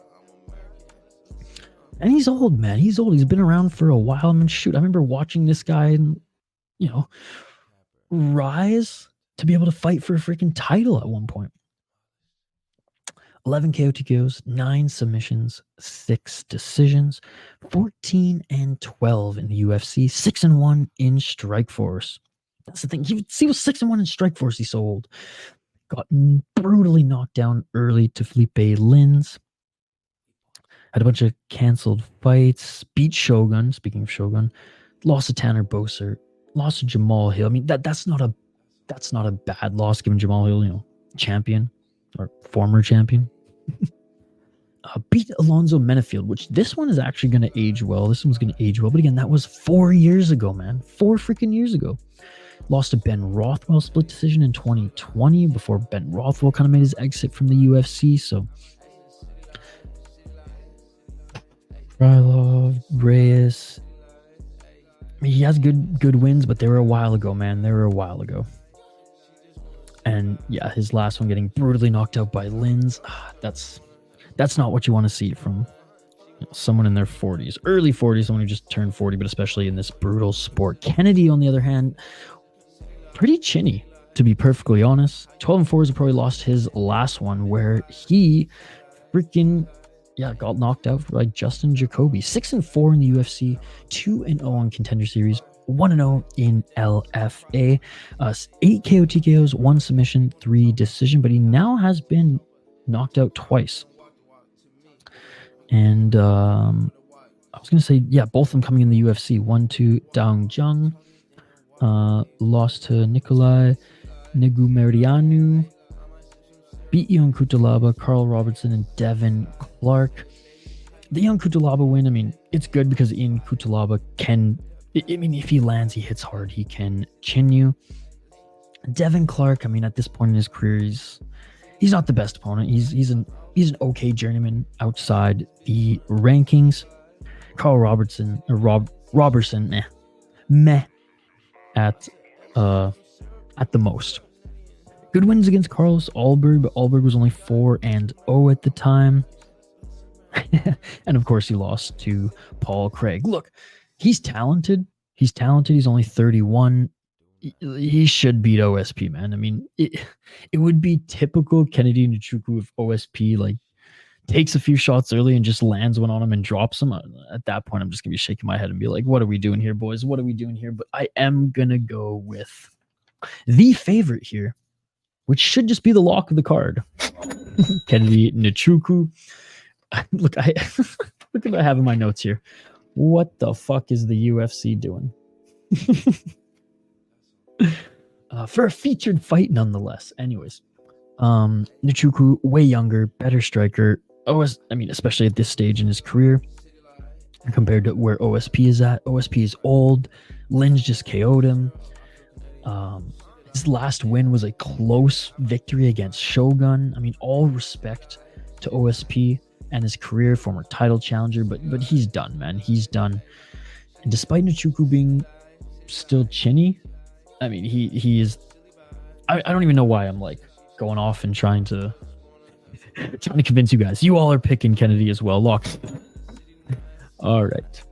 And he's old, man. He's old. He's been around for a while. I mean, shoot, I remember watching this guy, rise to be able to fight for a freaking title at one point. 11 KO TKOs, 9 submissions, 6 decisions, 14-12 in the UFC, 6-1 in Strikeforce. That's the thing. He was 6-1 in Strikeforce. He's so old. Got brutally knocked down early to Felipe Lins. Had a bunch of canceled fights. Beat Shogun. Speaking of Shogun, lost to Tanner Boser. Lost to Jamal Hill. I mean, that's not a bad loss given Jamal Hill, champion or former champion. Beat Alonzo Menafield, which this one is actually going to age well. This one's going to age well. But again, that was 4 years ago, man. 4 freaking years ago. Lost to Ben Rothwell, split decision in 2020 before Ben Rothwell kind of made his exit from the UFC. So Krylov, Reyes. I mean, he has good wins, but they were a while ago, man. They were a while ago. And yeah, his last one getting brutally knocked out by Lins. That's not what you want to see from someone in their 40s, early 40s, someone who just turned 40, but especially in this brutal sport. Kennedy, on the other hand, pretty chinny, to be perfectly honest. 12-4 as a pro. He lost his last one where he freaking got knocked out for Justin Jacoby. 6-4 in the UFC, 2-0 on Contender Series, 1-0 in LFA, 8 KO TKOs, 1 submission, 3 decision, but he now has been knocked out twice. And I was going to say, both of them coming in the UFC. 1-2 Daung Jung, lost to Nikolai Negumerianu, beat Ion Cutelaba, Carl Robertson, and Devin Clark. The Ion Cutelaba win, I mean, it's good because Ion Cutelaba can, if he lands, he hits hard, he can chin you. Devin Clark, I mean, at this point in his career, he's not the best opponent. He's an okay journeyman outside the rankings. Carl Robertson, meh at the most. Good wins against Carlos Alberg, but Alberg was only 4-0 at the time. And of course, he lost to Paul Craig. Look, he's talented. He's only 31. He should beat OSP, man. I mean, it would be typical Kennedy Nzechukwu if OSP takes a few shots early and just lands one on him and drops him. At that point, I'm just gonna be shaking my head and be like, "What are we doing here, boys? What are we doing here?" But I am gonna go with the favorite here, which should just be the lock of the card. Kennedy Nzechukwu. Look, look at what I have in my notes here. What the fuck is the UFC doing? For a featured fight, nonetheless. Anyways, Nzechukwu, way younger, better striker. Especially at this stage in his career, compared to where OSP is at. OSP is old. Lins just KO'd him. His last win was a close victory against Shogun. I mean, all respect to OSP and his career, former title challenger, but he's done, man. He's done. And despite Nzechukwu being still chinny, I mean, he is. I don't even know why I'm like going off and trying to convince you guys. You all are picking Kennedy as well. Locked. All right.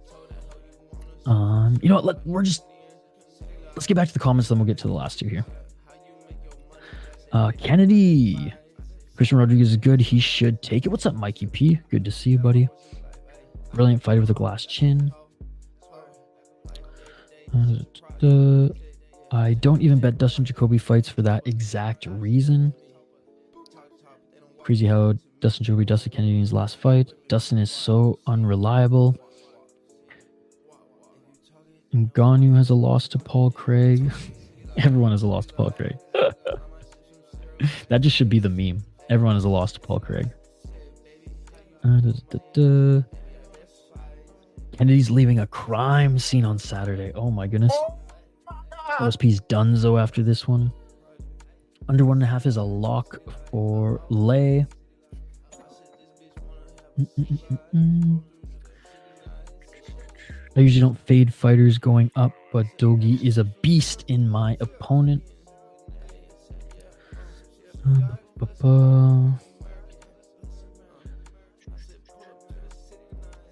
You know what? Let's get back to the comments, then we'll get to the last two here. Kennedy. Christian Rodriguez is good. He should take it. What's up, Mikey P? Good to see you, buddy. Brilliant fighter with a glass chin. I don't even bet Dustin Jacoby fights for that exact reason. Crazy how Dustin Jacoby dusted Kennedy in his last fight. Dustin is so unreliable. Ngannou has a loss to Paul Craig. Everyone has a loss to Paul Craig. That just should be the meme. Everyone has a loss to Paul Craig. Kennedy's leaving a crime scene on Saturday. Oh my goodness. OSP's donezo after this one. Under 1.5 is a lock for Lay. I usually don't fade fighters going up, but Dogi is a beast in my opponent.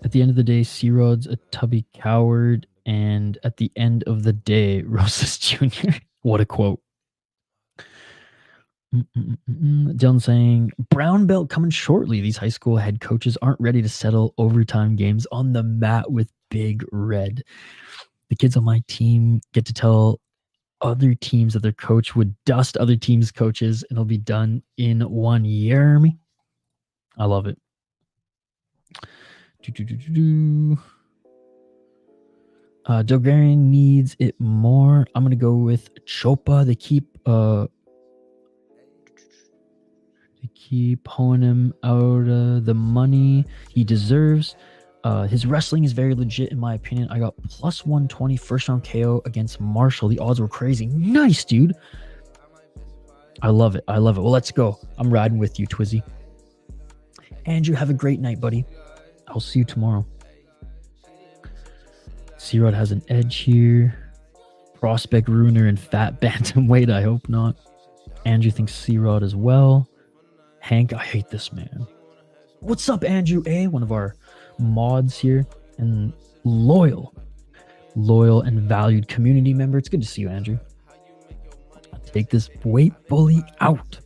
At the end of the day, C-Rod's a tubby coward, and at the end of the day, Rosas Jr. What a quote. Dylan saying, brown belt coming shortly. These high school head coaches aren't ready to settle overtime games on the mat with Big Red. The kids on my team get to tell other teams that their coach would dust other teams' coaches, and it'll be done in 1 year. I love it. Dulgarian needs it more. I'm gonna go with Chopa. They keep honing him out of the money he deserves. His wrestling is very legit in my opinion. I got plus 120 first round KO against Marshall. The odds were crazy. Nice, dude. I love it. Well, let's go. I'm riding with you, Twizzy. Andrew, have a great night, buddy. I'll see you tomorrow. C-Rod has an edge here. Prospect ruiner and fat bantamweight. I hope not. Andrew thinks C-Rod as well. Hank, I hate this man. What's up, Andrew A? One of our mods here. And loyal and valued community member. It's good to see you, Andrew. I'll take this weight bully out.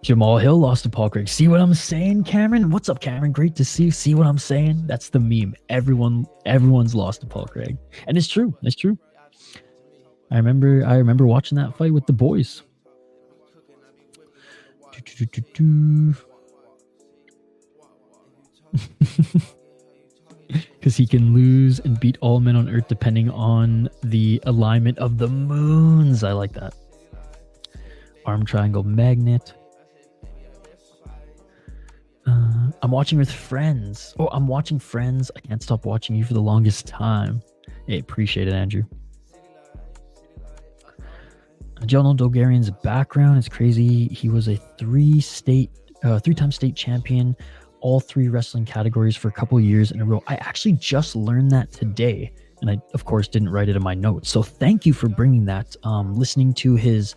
Jamal Hill lost to Paul Craig. See what I'm saying, Cameron? What's up, Cameron? Great to see you. See what I'm saying? That's the meme. Everyone's lost to Paul Craig. And it's true. It's true. I remember watching that fight with the boys. Because he can lose and beat all men on earth depending on the alignment of the moons. I like that. Arm triangle magnet. I'm watching with friends. Oh, I'm watching Friends. I can't stop watching you for the longest time. Hey, appreciate it, Andrew. Do y'all know Dulgarian's background? It's crazy. He was a three-time state champion, all 3 wrestling categories for a couple of years in a row. I actually just learned that today, and I, of course, didn't write it in my notes. So thank you for bringing that. Listening to his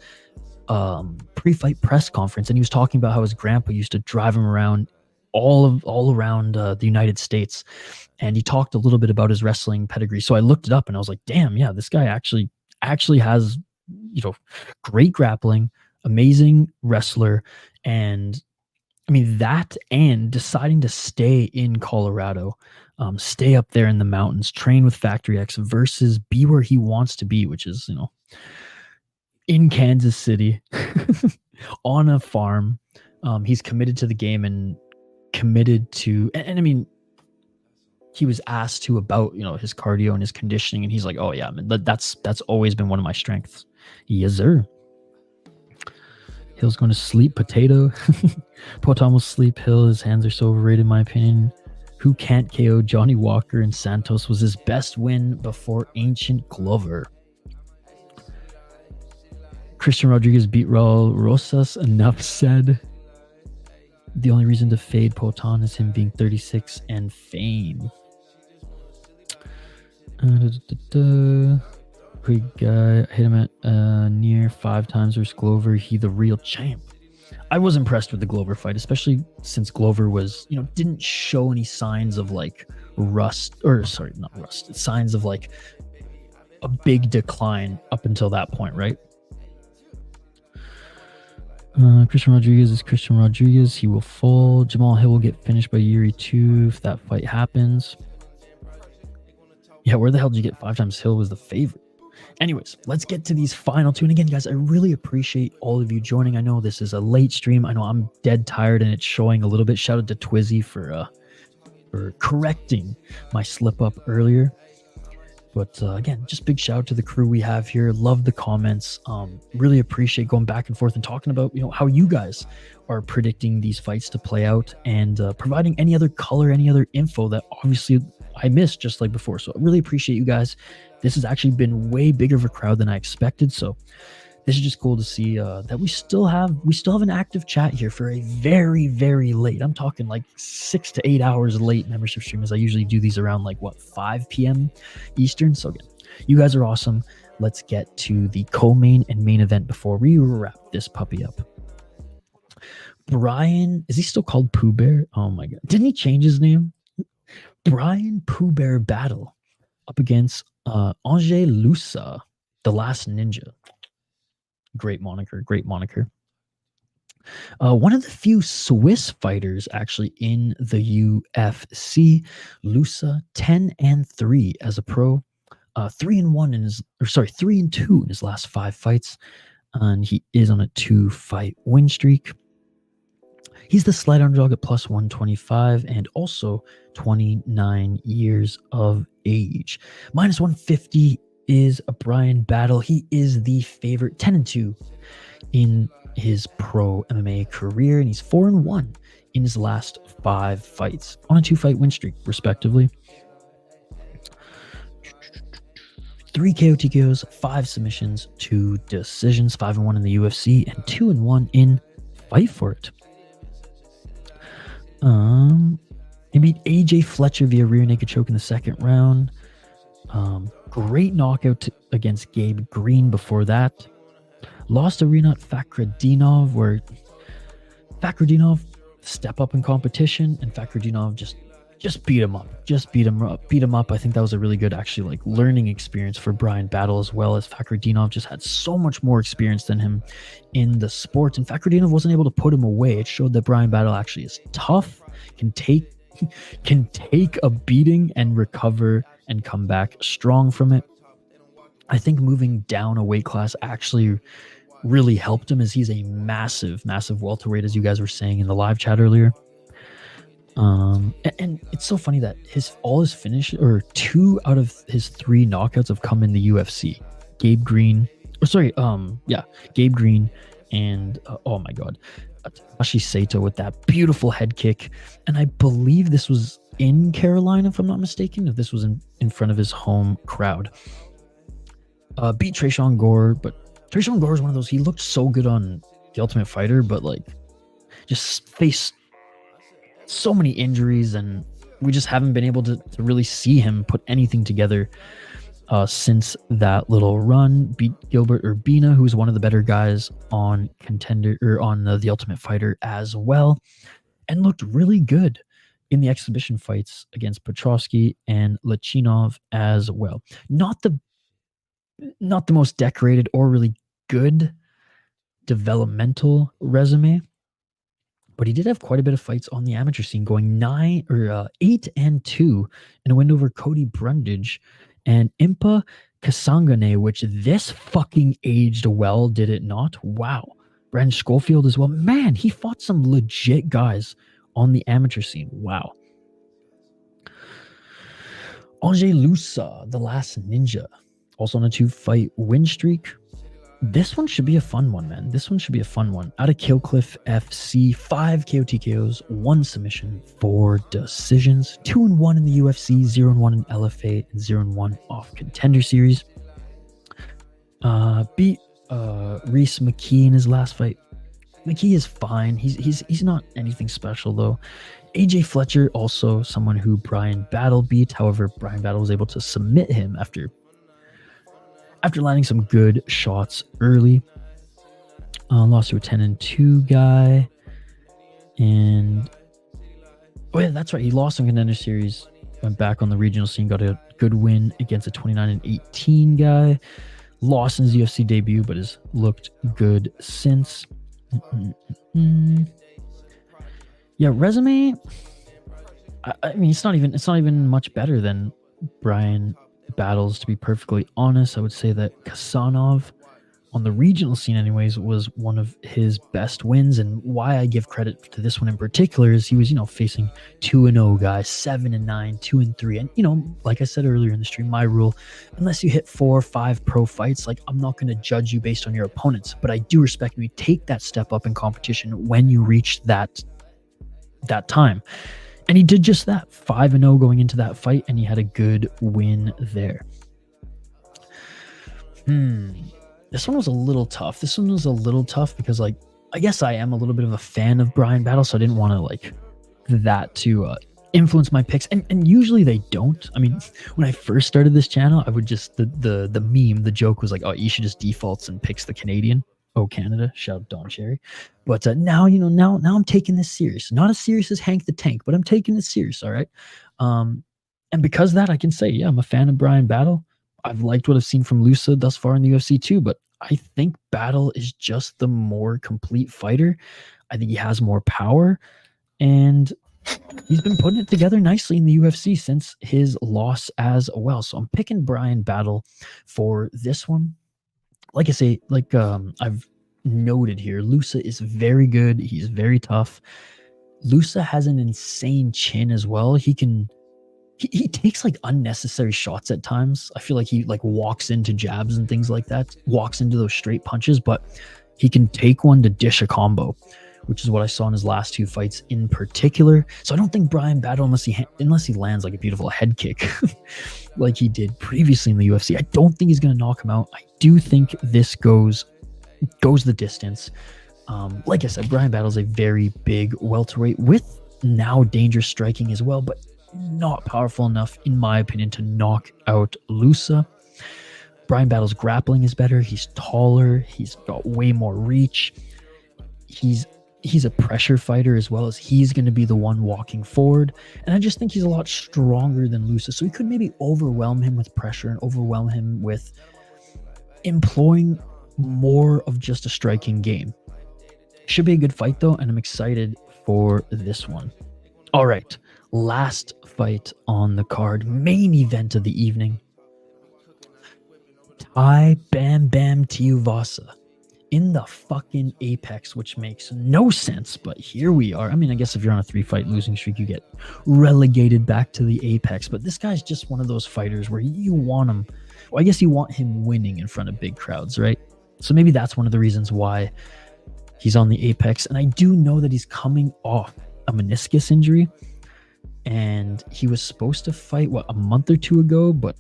pre-fight press conference, and he was talking about how his grandpa used to drive him around all around the United States, and he talked a little bit about his wrestling pedigree. So I looked it up, and I was like, damn, yeah, this guy actually has, great grappling, amazing wrestler, and I mean that, and deciding to stay in Colorado, stay up there in the mountains, train with Factory X versus be where he wants to be, which is in Kansas City on a farm. He's committed to the game and committed to, and I mean, he was asked to about his cardio and his conditioning, and he's like, oh yeah, man, that's always been one of my strengths. Yes, sir. Hill's going to sleep. Potato. Potam will sleep. Hill, his hands are so overrated in my opinion. Who can't KO Johnny Walker and Santos was his best win before Ancient Glover. Christian Rodriguez beat Raul Rosas. Enough said. The only reason to fade Potan is him being 36 and fame. Great guy. I hit him at near 5 times versus Glover. He the real champ. I was impressed with the Glover fight, especially since Glover was, didn't show any signs of like signs of like a big decline up until that point, right? Christian Rodriguez is Christian Rodriguez. He will fall. Jamal Hill will get finished by Yuri 2 if that fight happens. Yeah, where the hell did you get 5 times Hill was the favorite? Anyways, let's get to these final 2. And again, guys, I really appreciate all of you joining. I know this is a late stream. I know I'm dead tired and it's showing a little bit. Shout out to Twizzy for correcting my slip up earlier. But again, just big shout out to the crew we have here. Love the comments. Really appreciate going back and forth and talking about how you guys are predicting these fights to play out, and providing any other color, any other info that obviously I missed just like before. So I really appreciate you guys. This has actually been way bigger of a crowd than I expected. So this is just cool to see that we still have an active chat here for a very, very late. I'm talking like 6 to 8 hours late membership stream, as I usually do these around like 5 p.m. Eastern. So again, you guys are awesome. Let's get to the co-main and main event before we wrap this puppy up. Bryan, is he still called Pooh Bear? Oh my god, didn't he change his name? Bryan Pooh Bear battle up against Ange Loosa, the last ninja. Great moniker. One of the few Swiss fighters actually in the UFC. Loosa 10-3 as a pro, 3-2 in his last 5 fights, and he is on a 2-fight win streak. He's the slight underdog at plus 125 and also 29 years of age. Minus 150 is a Bryan battle. He is the favorite, 10-2 in his pro MMA career, and he's 4-1 in his last 5 fights on a 2-fight win streak, respectively. 3 KO TKOs, 5 submissions, 2 decisions, 5-1 in the UFC, and 2-1 in Fight For It. He beat AJ Fletcher via rear naked choke in the 2nd round. Great knockout against Gabe Green before that. Lost to Rinat Fakhretdinov, where Fakhretdinov step up in competition, and Fakhretdinov just beat him up. I think that was a really good, actually, like learning experience for Bryan battle, as well as Fakhretdinov just had so much more experience than him in the sport, and Fakhretdinov wasn't able to put him away. It showed that Bryan battle actually is tough, can take a beating and recover and come back strong from it. I think moving down a weight class actually really helped him, as he's a massive welterweight, as you guys were saying in the live chat earlier. And it's so funny that all his finish, or 2 out of his 3 knockouts have come in the UFC. Gabe Green and oh my god, Takashi Sato with that beautiful head kick, and I believe this was in Carolina, if I'm not mistaken, if this was in front of his home crowd. Beat Tresean Gore, but Tresean Gore is one of those, he looked so good on The Ultimate Fighter, but like just faced so many injuries, and we just haven't been able to really see him put anything together since that little run. Beat Gilbert Urbina, who's one of the better guys on The Ultimate Fighter as well, and looked really good in the exhibition fights against Petrosky and Lachinov as well. Not the most decorated or really good developmental resume, but he did have quite a bit of fights on the amateur scene, going 8-2 in a win over Cody Brundage and Impa Kasangane, which this fucking aged well, did it not? Wow. Brandon Schofield as well. Man, he fought some legit guys on the amateur scene. Wow. Ange Loosa, the last ninja, also on a 2-fight win streak. This one should be a fun one, man. This one should be a fun one. Out of Killcliff FC, 5 KO TKOs, 1 submission, 4 decisions, 2-1 in the UFC, 0-1 in LFA, and 0-1 off Contender Series. Beat Reese McKee in his last fight. Like, he is fine. He's not anything special though. AJ Fletcher, also someone who Bryan Battle beat. However, Bryan Battle was able to submit him after landing some good shots early. Lost to a 10-2 guy. And oh yeah, that's right. He lost in Contender Series. Went back on the regional scene. Got a good win against a 29-18 guy. Lost in his UFC debut, but has looked good since. Yeah, resume. I mean, it's not even much better than Bryan Battle's, to be perfectly honest. I would say that Kasanov, on the regional scene anyways, was one of his best wins. And why I give credit to this one in particular is he was, facing 2-0 guys, 7-9, 2-3. And, like I said earlier in the stream, my rule, unless you hit 4 or 5 pro fights, like, I'm not going to judge you based on your opponents, but I do respect you take that step up in competition when you reach that time. And he did just that, 5-0 going into that fight, and he had a good win there. This one was a little tough. Because, like, I guess I am a little bit of a fan of Bryan Battle, so I didn't want to, like, that to influence my picks. And usually they don't. I mean, when I first started this channel, I would just, the meme, the joke was like, oh, you should just defaults and picks the Canadian. Oh, Canada. Shout out Don Cherry. But now I'm taking this serious. Not as serious as Hank the Tank, but I'm taking it serious, all right? And because of that, I can say, yeah, I'm a fan of Bryan Battle. I've liked what I've seen from Loosa thus far in the UFC too, but I think Battle is just the more complete fighter. I think he has more power, and he's been putting it together nicely in the UFC since his loss as well. So I'm picking Bryan Battle for this one. Like I say, I've noted here, Loosa is very good. He's very tough. Loosa has an insane chin as well. He takes like unnecessary shots at times. I feel like he like walks into jabs and things like that, walks into those straight punches, but he can take one to dish a combo, which is what I saw in his last 2 fights in particular. So I don't think Bryan Battle, unless he lands like a beautiful head kick like he did previously in the UFC, I don't think he's going to knock him out. I do think this goes the distance. Like I said, Bryan Battle's a very big welterweight with now dangerous striking as well, but not powerful enough, in my opinion, to knock out Loosa. Bryan Battle's grappling is better. He's taller. He's got way more reach. He's a pressure fighter as well, as he's going to be the one walking forward. And I just think he's a lot stronger than Loosa. So we could maybe overwhelm him with pressure and overwhelm him with employing more of just a striking game. Should be a good fight though, and I'm excited for this one. All right, last fight on the card, main event of the evening. Tuivasa in the fucking Apex, which makes no sense, but here we are. I mean, I guess if you're on a 3-fight losing streak, you get relegated back to the Apex, but this guy's just one of those fighters where you want him, well, I guess you want him winning in front of big crowds, right? So maybe that's one of the reasons why he's on the Apex. And I do know that he's coming off a meniscus injury, and he was supposed to fight a month or 2 ago, and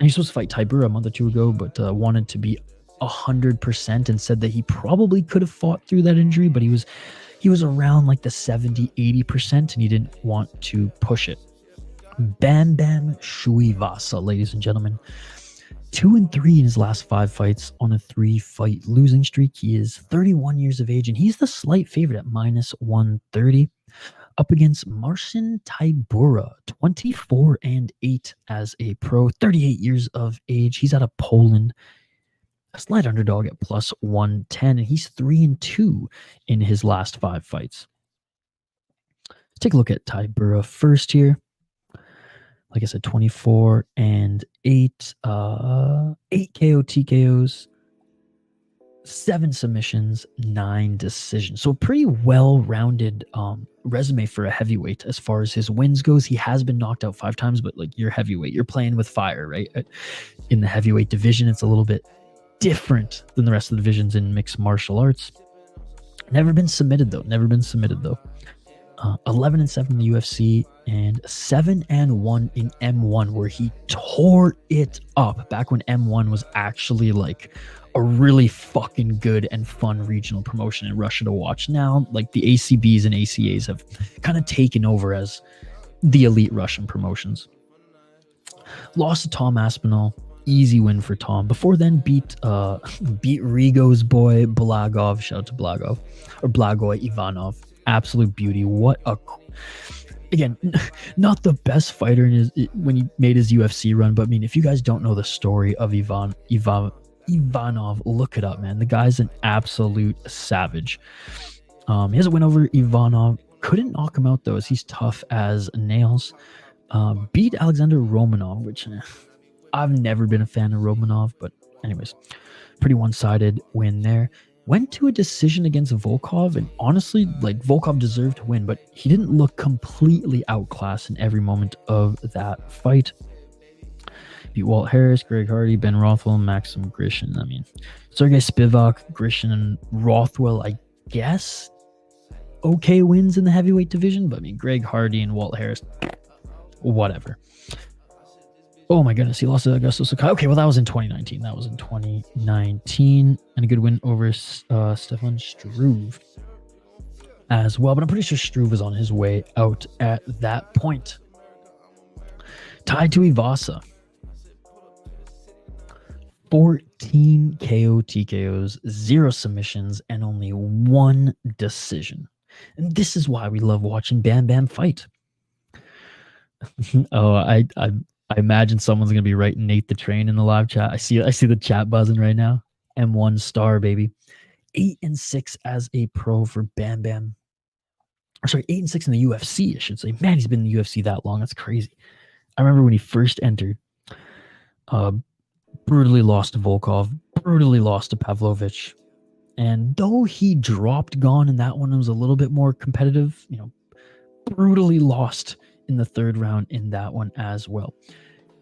he's supposed to fight Tybura a month or 2 ago, but wanted to be 100% and said that he probably could have fought through that injury, but he was around like the 70-80%, and he didn't want to push it. Bam Tuivasa, ladies and gentlemen, 2-3 in his last 5 fights on a 3-fight losing streak. He is 31 years of age, and he's the slight favorite at -130 up against Marcin Tybura, 24-8 as a pro, 38 years of age. He's out of Poland, a slight underdog at +110, and he's 3-2 in his last 5 fights. Let's take a look at Tybura first here. Like I said, 24-8, 8 KO TKOs, 7 submissions, 9 decisions. So a pretty well-rounded resume for a heavyweight as far as his wins goes. He has been knocked out 5 times, but like, you're heavyweight, you're playing with fire, right? In the heavyweight division, it's a little bit different than the rest of the divisions in mixed martial arts. Never been submitted though. 11-7 in the UFC and 7-1 in M1, where he tore it up back when M1 was actually like a really fucking good and fun regional promotion in Russia to watch. Now, like the ACBs and ACAs have kind of taken over as the elite Russian promotions. Lost to Tom Aspinall, easy win for Tom. Before then, beat Rigo's boy Blagov. Shout out to Blagov or Blagoy Ivanov. Absolute beauty. What a again, not the best fighter in his when he made his UFC run, but I mean, if you guys don't know the story of Ivanov, look it up, man. The guy's an absolute savage. He has a win over Ivanov. Couldn't knock him out though, as he's tough as nails. Beat Alexander Romanov, which I've never been a fan of Romanov, but anyways, pretty one-sided win there. Went to a decision against Volkov, and honestly, like, Volkov deserved to win, but he didn't look completely outclassed in every moment of that fight. Beat Walt Harris, Greg Hardy, Ben Rothwell, Maxim Grishin. I mean, Sergey Spivak, Grishin, and Rothwell, I guess, okay wins in the heavyweight division, but I mean, Greg Hardy and Walt Harris, whatever. Oh my goodness, he lost to Augusto Sakai. Okay, well, that was in 2019. And a good win over Stefan Struve as well. But I'm pretty sure Struve was on his way out at that point. Tuivasa. 14 KO TKOs, 0 submissions, and only 1 decision. And this is why we love watching Bam Bam fight. Oh, I imagine someone's gonna be writing Nate the Train in the live chat. I see the chat buzzing right now. M1 star, baby. 8-6 as a pro for Bam Bam. Or sorry, 8-6 in the UFC, I should say. Man, he's been in the UFC that long. That's crazy. I remember when he first entered, brutally lost to Volkov, brutally lost to Pavlovich. And though he dropped Gon in that one, it was a little bit more competitive, brutally lost in the 3rd round in that one as well.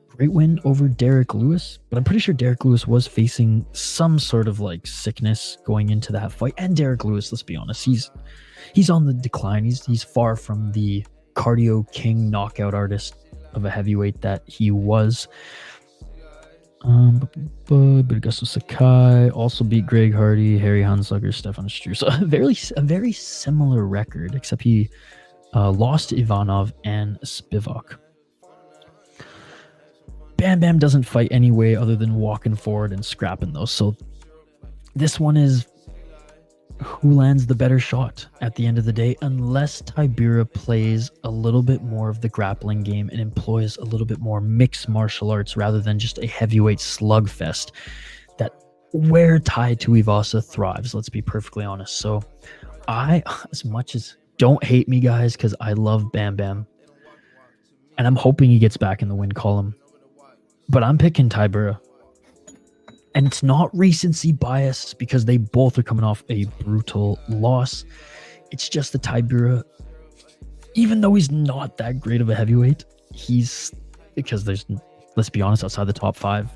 Great win over Derek Lewis, but I'm pretty sure Derek Lewis was facing some sort of like sickness going into that fight. And Derek Lewis, let's be honest, he's on the decline. He's far from the cardio king knockout artist of a heavyweight that he was. But Augusto Sakai also beat Greg Hardy, Harry Hansucker, Stefan Struve. So a very similar record, except he lost to Ivanov and Spivak. Bam Bam doesn't fight any way other than walking forward and scrapping those. So this one is who lands the better shot at the end of the day, unless Tybura plays a little bit more of the grappling game and employs a little bit more mixed martial arts rather than just a heavyweight slugfest that where Tuivasa thrives, let's be perfectly honest. So I, as much as, don't hate me guys, because I love Bam Bam and I'm hoping he gets back in the win column, but I'm picking Tybura. And it's not recency bias because they both are coming off a brutal loss. It's just the Tybura, even though he's not that great of a heavyweight, because there's, let's be honest, outside the top 5,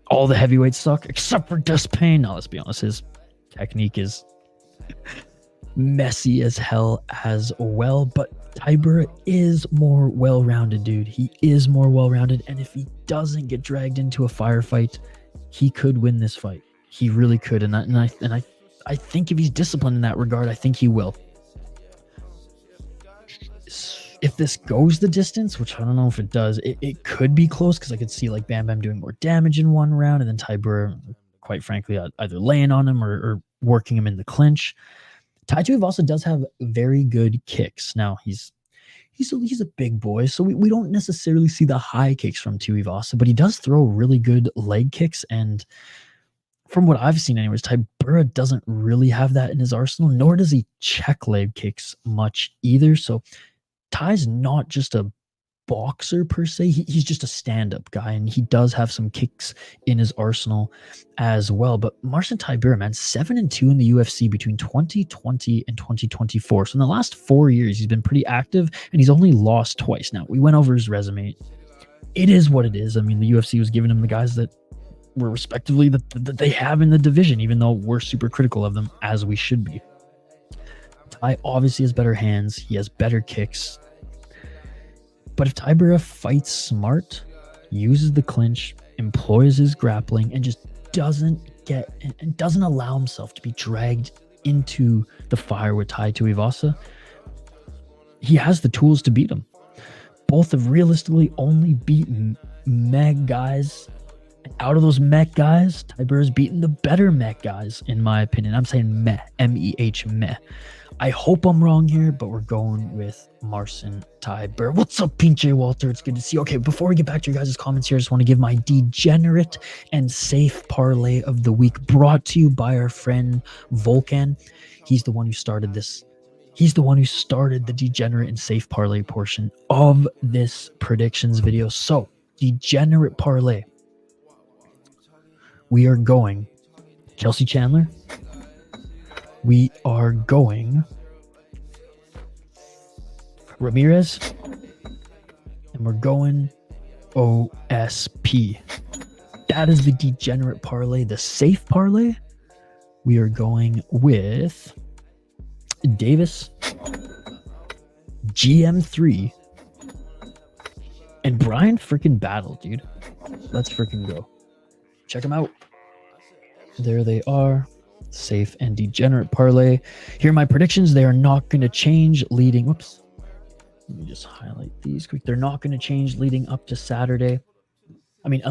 all the heavyweights suck except for Despain. Now, let's be honest, his technique is messy as hell as well, but Tybura is more well-rounded, dude. He is more well-rounded, and if he doesn't get dragged into a firefight, he could win this fight. He really could, and I think if he's disciplined in that regard, I think he will. If this goes the distance, which I don't know if it does, it could be close because I could see like Bam Bam doing more damage in one round, and then Tybura, quite frankly, either laying on him or working him in the clinch. Tuivasa does have very good kicks. Now he's a big boy, so we don't necessarily see the high kicks from Tuivasa, but he does throw really good leg kicks, and from what I've seen anyways, Tybura doesn't really have that in his arsenal, nor does he check leg kicks much either. So Ty's not just a boxer per se, he's just a stand-up guy, and he does have some kicks in his arsenal as well. But Marcin Tybura, man, 7-2 in the UFC between 2020 and 2024. So in the last 4 years, he's been pretty active, and he's only lost twice. Now, we went over his resume. It is what it is. I mean, the UFC was giving him the guys that were respectively that they have in the division, even though we're super critical of them, as we should be. Ty obviously has better hands. He has better kicks. But if Tybura fights smart, uses the clinch, employs his grappling, and just doesn't get and doesn't allow himself to be dragged into the fire with Tuivasa, he has the tools to beat him. Both have realistically only beaten Meg guys. Out of those mech guys, Tybura's beaten the better mech guys, in my opinion. I'm saying meh, M-E-H, meh. I hope I'm wrong here, but we're going with Marcin Tybura. What's up, Pinche Walter? It's good to see you. Okay, before we get back to your guys' comments here, I just want to give my degenerate and safe parlay of the week, brought to you by our friend Volkan. He's the one who started this. He's the one who started the degenerate and safe parlay portion of this predictions video. So, degenerate parlay. We are going Chelsea Chandler. We are going Ramirez. And we're going OSP. That is the degenerate parlay. The safe parlay, we are going with Davis, GM3, and Bryan freaking battle, dude. Let's freaking go. Check them out. There they are. Safe and degenerate parlay. Here are my predictions. They are not going to change leading. Whoops. Let me just highlight these quick. They're not going to change leading up to Saturday. I mean,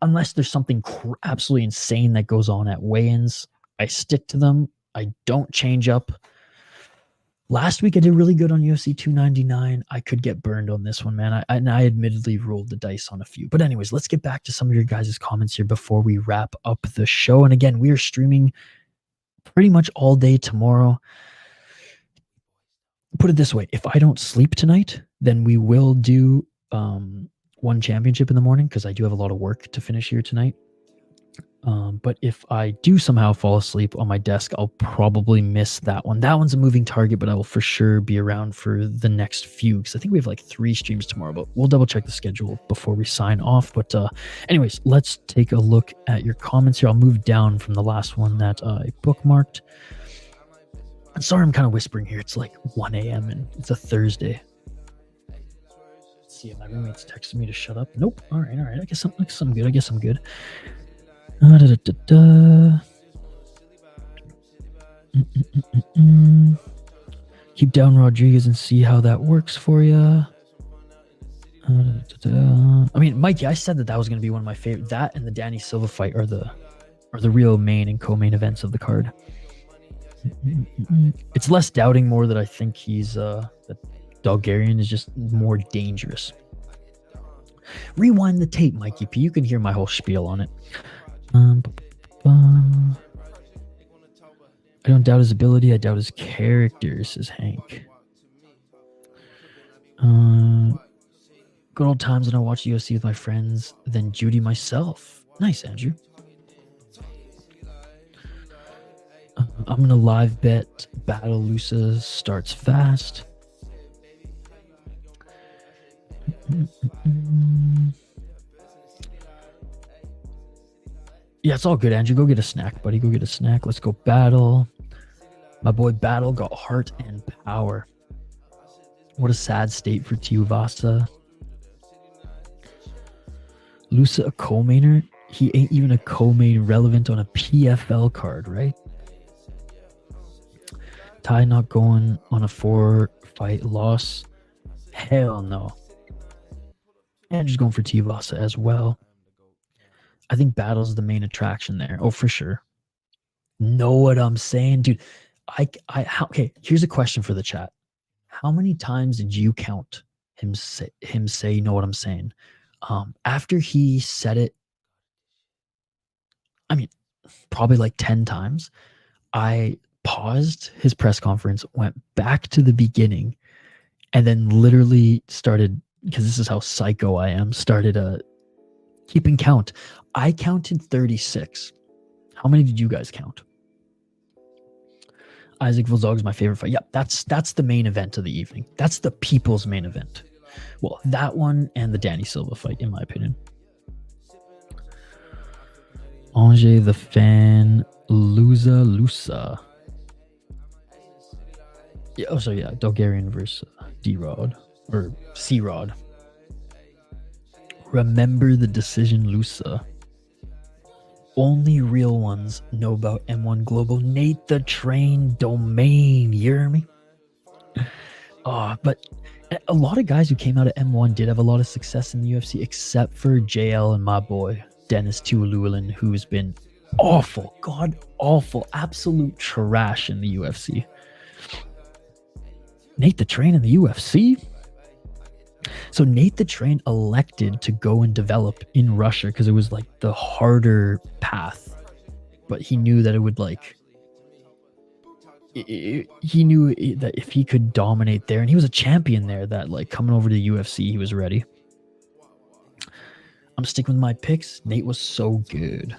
unless there's something absolutely insane that goes on at weigh-ins, I stick to them. I don't change up. Last week I did really good on UFC 299. I could get burned on this one, man. I admittedly rolled the dice on a few. But anyways, let's get back to some of your guys' comments here before we wrap up the show. And again, we are streaming pretty much all day tomorrow. Put it this way, if I don't sleep tonight, then we will do one championship in the morning, because I do have a lot of work to finish here tonight. But if I do somehow fall asleep on my desk, I'll probably miss that one. That one's a moving target, but I will for sure be around for the next few, because I think we have like 3 streams tomorrow, but we'll double check the schedule before we sign off. But anyways, let's take a look at your comments here. I'll move down from the last one that I bookmarked. I'm sorry, I'm kind of whispering here. It's like 1 a.m. and it's a Thursday. Let's see if my roommate's texting me to shut up. Nope. All right. I guess I'm good. Keep down Rodriguez and see how that works for you. I mean, Mikey, I said that was going to be one of my favorite. That and the Danny Silva fight are the real main and co-main events of the card. It's less doubting, more that I think that Dulgarian is just more dangerous. Rewind the tape, Mikey P. You can hear my whole spiel on it. I don't doubt his ability, I doubt his character, says Hank. Good old times when I watched UFC with my friends, then Judy myself. Nice, Andrew. I'm gonna live bet Battle Loosa starts fast. Yeah, it's all good, Andrew. Go get a snack, buddy. Go get a snack. Let's go battle. My boy Battle got heart and power. What a sad state for Tuivasa. Loosa a co-mainer? He ain't even a co-main relevant on a PFL card, right? Ty not going on a 4-fight loss? Hell no. And just going for Tuivasa as well. I think Battle's the main attraction there. Oh, for sure. Know what I'm saying? Dude, okay, here's a question for the chat. How many times did you count him say, you know what I'm saying? After he said it, I mean, probably like 10 times, I paused his press conference, went back to the beginning, and then literally started, because this is how psycho I am, started keeping count. I counted 36. How many did you guys count? Isaac Vildog's my favorite fight. Yep, that's the main event of the evening. That's the people's main event. Well, that one and the Danny Silva fight, in my opinion. Ange the fan, Loosa. Yeah, oh, sorry, yeah, Dulgarian versus D-Rod, or C-Rod. Remember the decision, Loosa. only real ones know about M1 Global. Nate the Train Domain. You hear me? But a lot of guys who came out of M1 did have a lot of success in the UFC, except for JL and my boy, Dennis Tuilulan, who's been awful, god awful, absolute trash in the UFC. Nate the Train in the UFC? So Nate the Train elected to go and develop in Russia because it was like the harder path, but he knew that it would like he knew that if he could dominate there, and he was a champion there, that like coming over to the UFC he was ready. I'm sticking with my picks. Nate was so good.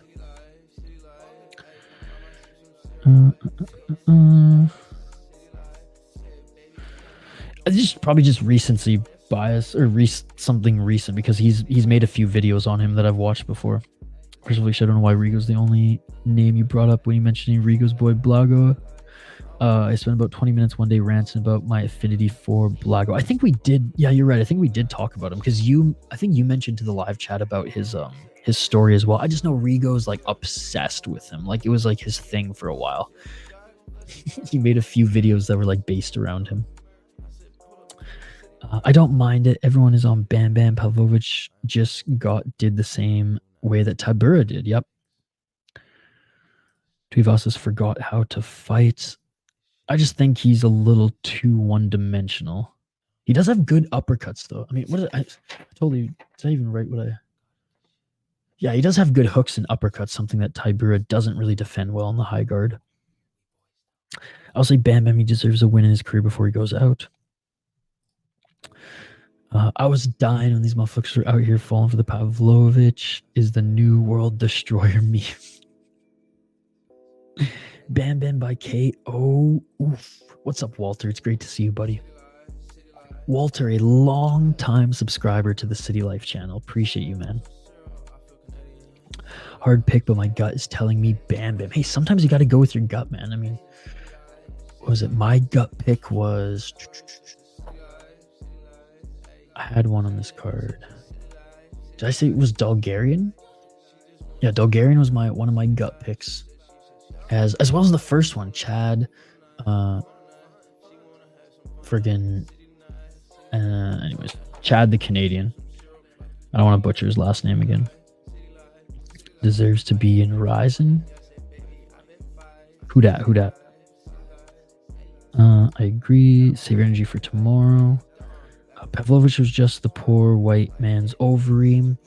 Probably just recency bias, or something recent, because he's made a few videos on him that I've watched before. First of all, I don't know why Rigo's the only name you brought up when you mentioned Rigo's boy Blago. I spent about 20 minutes one day ranting about my affinity for Blago. I think we did. Yeah, you're right. I think we did talk about him because I think you mentioned to the live chat about his story as well. I just know Rigo's like obsessed with him. Like it was like his thing for a while. He made a few videos that were like based around him. I don't mind it. Everyone is on Bam Bam. Pavlovich just did the same way that Tybura did. Yep. Tuivasa forgot how to fight. I just think he's a little too one-dimensional. He does have good uppercuts, though. I mean, I totally... Did I even write what I... Yeah, he does have good hooks and uppercuts, something that Tybura doesn't really defend well in the high guard. I'll say Bam Bam, he deserves a win in his career before he goes out. I was dying when these motherfuckers were out here falling for the Pavlovich is the new world destroyer meme. Bam Bam by KO. Oof. What's up, Walter? It's great to see you, buddy. Walter, a long-time subscriber to the City Life channel. Appreciate you, man. Hard pick, but my gut is telling me Bam Bam. Hey, sometimes you got to go with your gut, man. I mean, what was it? My gut pick was... I had one on this card. Did I say it was Dulgarian? Yeah, Dulgarian was one of my gut picks. As well as the first one, Chad. Anyways, Chad the Canadian. I don't want to butcher his last name again. Deserves to be in Ryzen. Who dat? I agree. Save energy for tomorrow. Pavlovich was just the poor white man's Overeem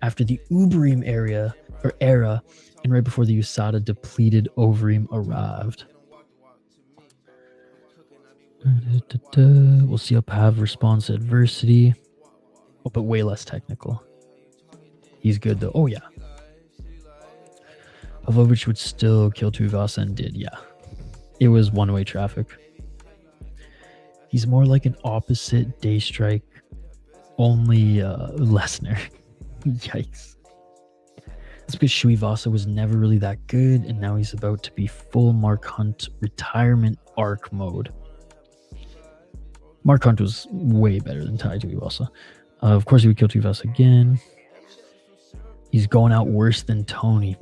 after the Ubereem era, and right before the USADA depleted Overeem arrived. We'll see how Pav responds to adversity. Oh, but way less technical. He's good though. Oh yeah. Pavlovich would still kill Tuivasa and did, yeah. It was one-way traffic. He's more like an opposite Day Strike, only Lesnar. Yikes. That's because Tuivasa was never really that good, and now he's about to be full Mark Hunt retirement arc mode. Mark Hunt was way better than Tuivasa. Of course, he would kill Tuivasa again. He's going out worse than Tony.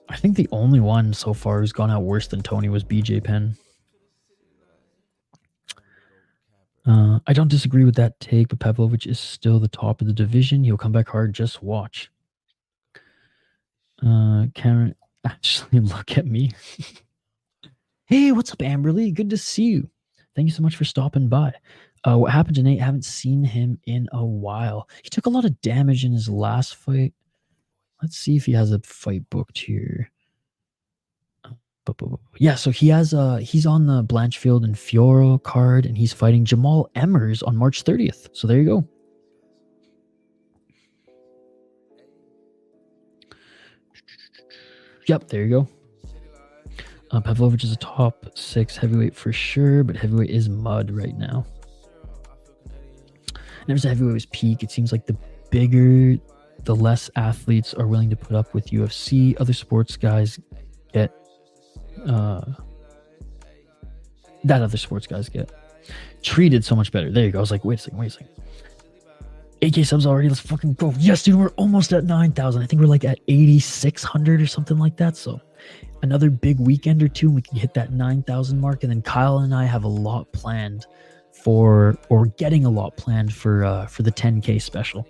I think the only one so far who's gone out worse than Tony was BJ Penn. I don't disagree with that take, but Pavlovich is still the top of the division. He'll come back hard. Just watch. Karen, actually, look at me. Hey, what's up, Amberly? Good to see you. Thank you so much for stopping by. What happened to Nate? Haven't seen him in a while. He took a lot of damage in his last fight. Let's see if he has a fight booked here. Yeah, so he's on the Blanchfield and Fioro card, and he's fighting Jamal Emmers on March 30th. So there you go. Yep, there you go. Pavlovich is a top 6 heavyweight for sure, but heavyweight is mud right now. Never said heavyweight was peak. It seems like the bigger, the less athletes are willing to put up with UFC. Other sports guys get treated so much better. There you go. I was like, wait a second. AK subs already. Let's fucking go. Yes, dude, we're almost at 9,000. I think we're like at 8,600 or something like that. So another big weekend or two, and we can hit that 9,000 mark. And then Kyle and I have a lot planned for, or getting a lot planned for the 10K special.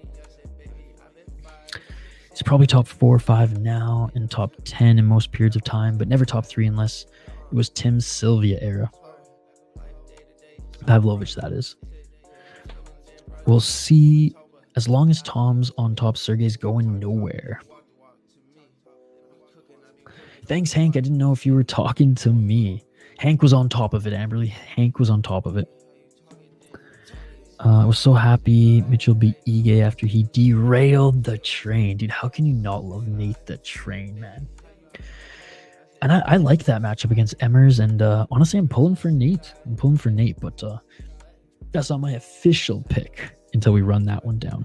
It's probably top 4 or 5 now and top 10 in most periods of time, but never top 3 unless it was Tim's Sylvia era. Pavlovich, that is. We'll see. As long as Tom's on top, Sergey's going nowhere. Thanks, Hank. I didn't know if you were talking to me. Hank was on top of it, Amberly. Hank was on top of it. I was so happy Mitchell beat Ige after he derailed the train. Dude, how can you not love Nate the Train, man? And I like that matchup against Emmers, and honestly, I'm pulling for Nate. But that's not my official pick until we run that one down.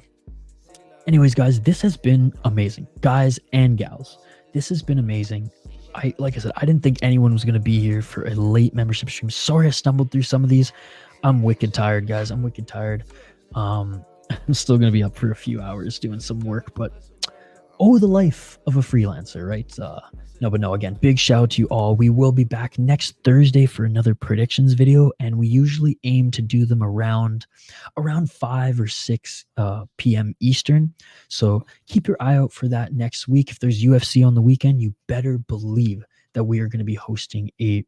Anyways, guys, this has been amazing. Guys and gals, this has been amazing. Like I said, I didn't think anyone was going to be here for a late membership stream. Sorry I stumbled through some of these. I'm wicked tired, guys. I'm wicked tired. I'm still going to be up for a few hours doing some work, but oh, the life of a freelancer, right? No, again, big shout out to you all. We will be back next Thursday for another predictions video, and we usually aim to do them around 5 or 6 p.m. Eastern. So keep your eye out for that next week. If there's UFC on the weekend, you better believe that we are going to be hosting a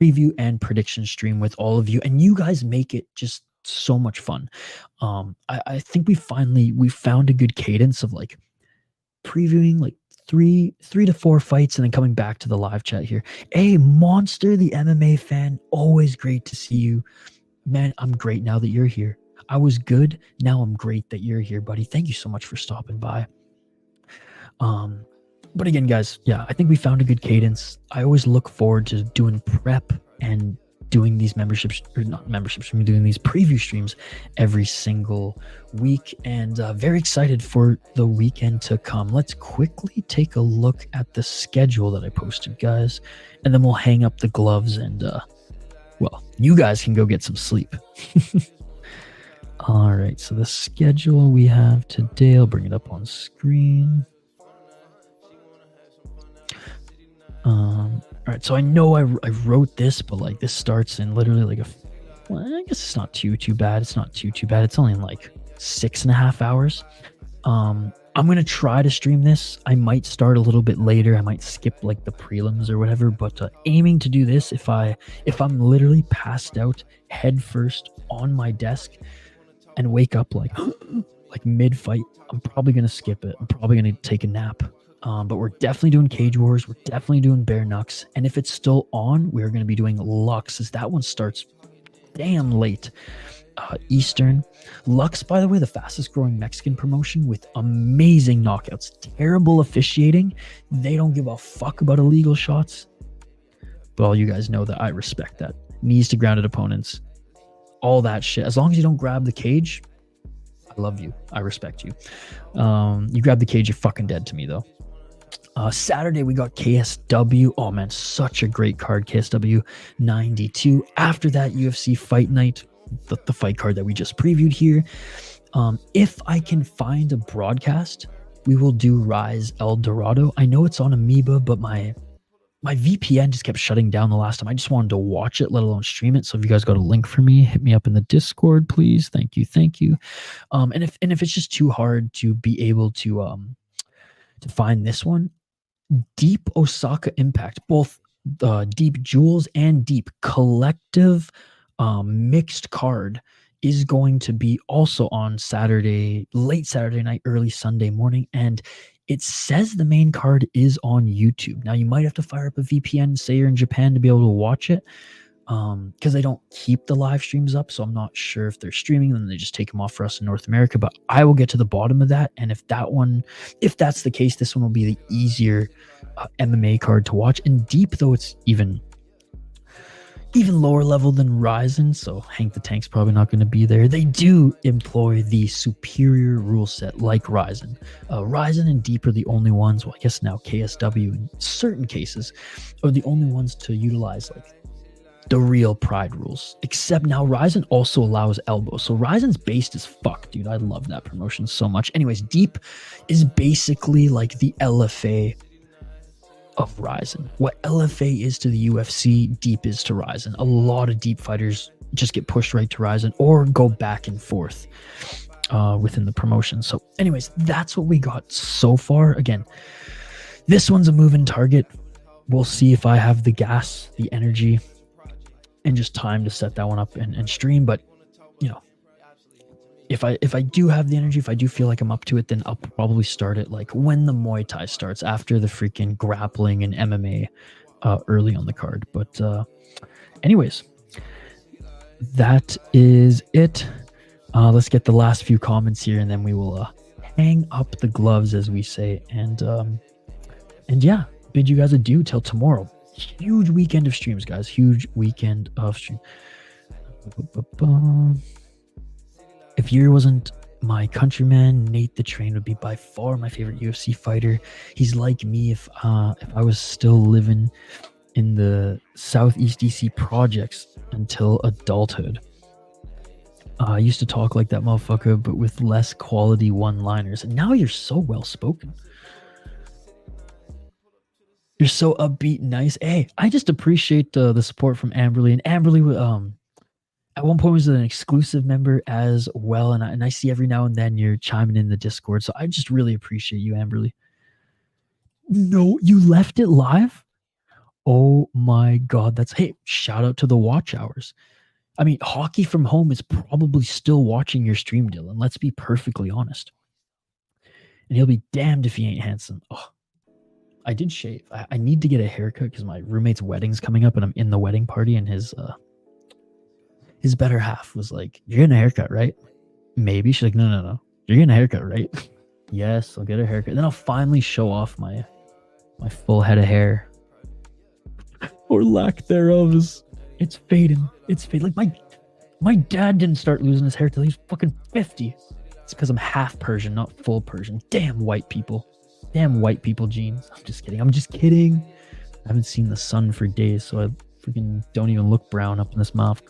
preview and prediction stream with all of you, and you guys make it just so much fun. I think we found a good cadence of like previewing like three to 4 fights and then coming back to the live chat here. Hey, Monster, the MMA fan, always great to see you, man. I'm great now that you're here. I was good, now I'm great that you're here, buddy. Thank you so much for stopping by. But again, guys, yeah, I think we found a good cadence. I always look forward to doing prep and doing these doing these preview streams every single week, and very excited for the weekend to come. Let's quickly take a look at the schedule that I posted, guys, and then we'll hang up the gloves and well, you guys can go get some sleep. All right, so the schedule we have today, I'll bring it up on screen. All right, so I know I wrote this, but like this starts in literally like well, I guess it's not too bad. It's not too bad. It's only in like 6.5 hours. I'm gonna try to stream this. I might start a little bit later. I might skip like the prelims or whatever, but aiming to do this if I'm literally passed out head first on my desk and wake up like mid fight, I'm probably gonna skip it. I'm probably gonna take a nap. But we're definitely doing Cage Wars. We're definitely doing Bare Knucks. And if it's still on, we're going to be doing Lux, as that one starts damn late Eastern. Lux, by the way, the fastest growing Mexican promotion with amazing knockouts. Terrible officiating. They don't give a fuck about illegal shots. But all you guys know that I respect that. Knees to grounded opponents. All that shit. As long as you don't grab the cage, I love you. I respect you. You grab the cage, you're fucking dead to me, though. Saturday we got KSW. Oh man, such a great card. KSW 92. After that, UFC Fight Night, the fight card that we just previewed here. If I can find a broadcast, we will do Rise El Dorado. I know it's on Amoeba, but my VPN just kept shutting down the last time. I just wanted to watch it, let alone stream it. So if you guys got a link for me, hit me up in the Discord, please. Thank you. And if it's just too hard to be able to find this one, Deep Osaka Impact, both Deep Jewels and Deep Collective mixed card is going to be also on Saturday, late Saturday night, early Sunday morning, and it says the main card is on YouTube. Now you might have to fire up a VPN, say you're in Japan, to be able to watch it, because they don't keep the live streams up, so I'm not sure if they're streaming them, they just take them off for us in North America. But I will get to the bottom of that, and if that's the case, this one will be the easier MMA card to watch. And Deep, though, it's even lower level than Ryzen, so Hank the Tank's probably not going to be there. They do employ the superior rule set like Ryzen. Ryzen and Deep are the only ones, well, I guess now KSW in certain cases, are the only ones to utilize like the real Pride rules. Except now Ryzen also allows elbows. So Ryzen's based as fuck, dude. I love that promotion so much. Anyways, Deep is basically like the LFA of Ryzen. What LFA is to the UFC, Deep is to Ryzen. A lot of Deep fighters just get pushed right to Ryzen or go back and forth within the promotion. So anyways, that's what we got so far. Again, this one's a moving target. We'll see if I have the gas, the energy, and just time to set that one up and stream. But you know, if I do have the energy, if I do feel like I'm up to it, then I'll probably start it like when the Muay Thai starts, after the freaking grappling and MMA early on the card. But anyways, that is it. Let's get the last few comments here, and then we will hang up the gloves, as we say, and yeah, bid you guys adieu till tomorrow. Huge weekend of streams, guys. Huge weekend of stream. If Yuri wasn't my countryman, Nate the Train would be by far my favorite UFC fighter. He's like me if I was still living in the Southeast DC projects until adulthood. I used to talk like that motherfucker, but with less quality one-liners. And now you're so well-spoken. You're so upbeat and nice. Hey, I just appreciate the support from Amberly. And Amberly, at one point was an exclusive member as well. And I see every now and then you're chiming in the Discord. So I just really appreciate you, Amberly. No, you left it live? Oh my God. Hey, shout out to the watch hours. I mean, Hockey from Home is probably still watching your stream, Dylan. Let's be perfectly honest. And he'll be damned if he ain't handsome. Oh. I did shave. I need to get a haircut because my roommate's wedding's coming up and I'm in the wedding party, and his better half was like, "You're getting a haircut, right?" Maybe. She's like, No. You're getting a haircut, right? Yes, I'll get a haircut. Then I'll finally show off my full head of hair. Or lack thereof. It's fading. It's fading. Like my dad didn't start losing his hair till he was fucking 50. It's because I'm half Persian, not full Persian. Damn white people. Damn white people genes. I'm just kidding. I haven't seen the sun for days, so I freaking don't even look brown up in this mouth.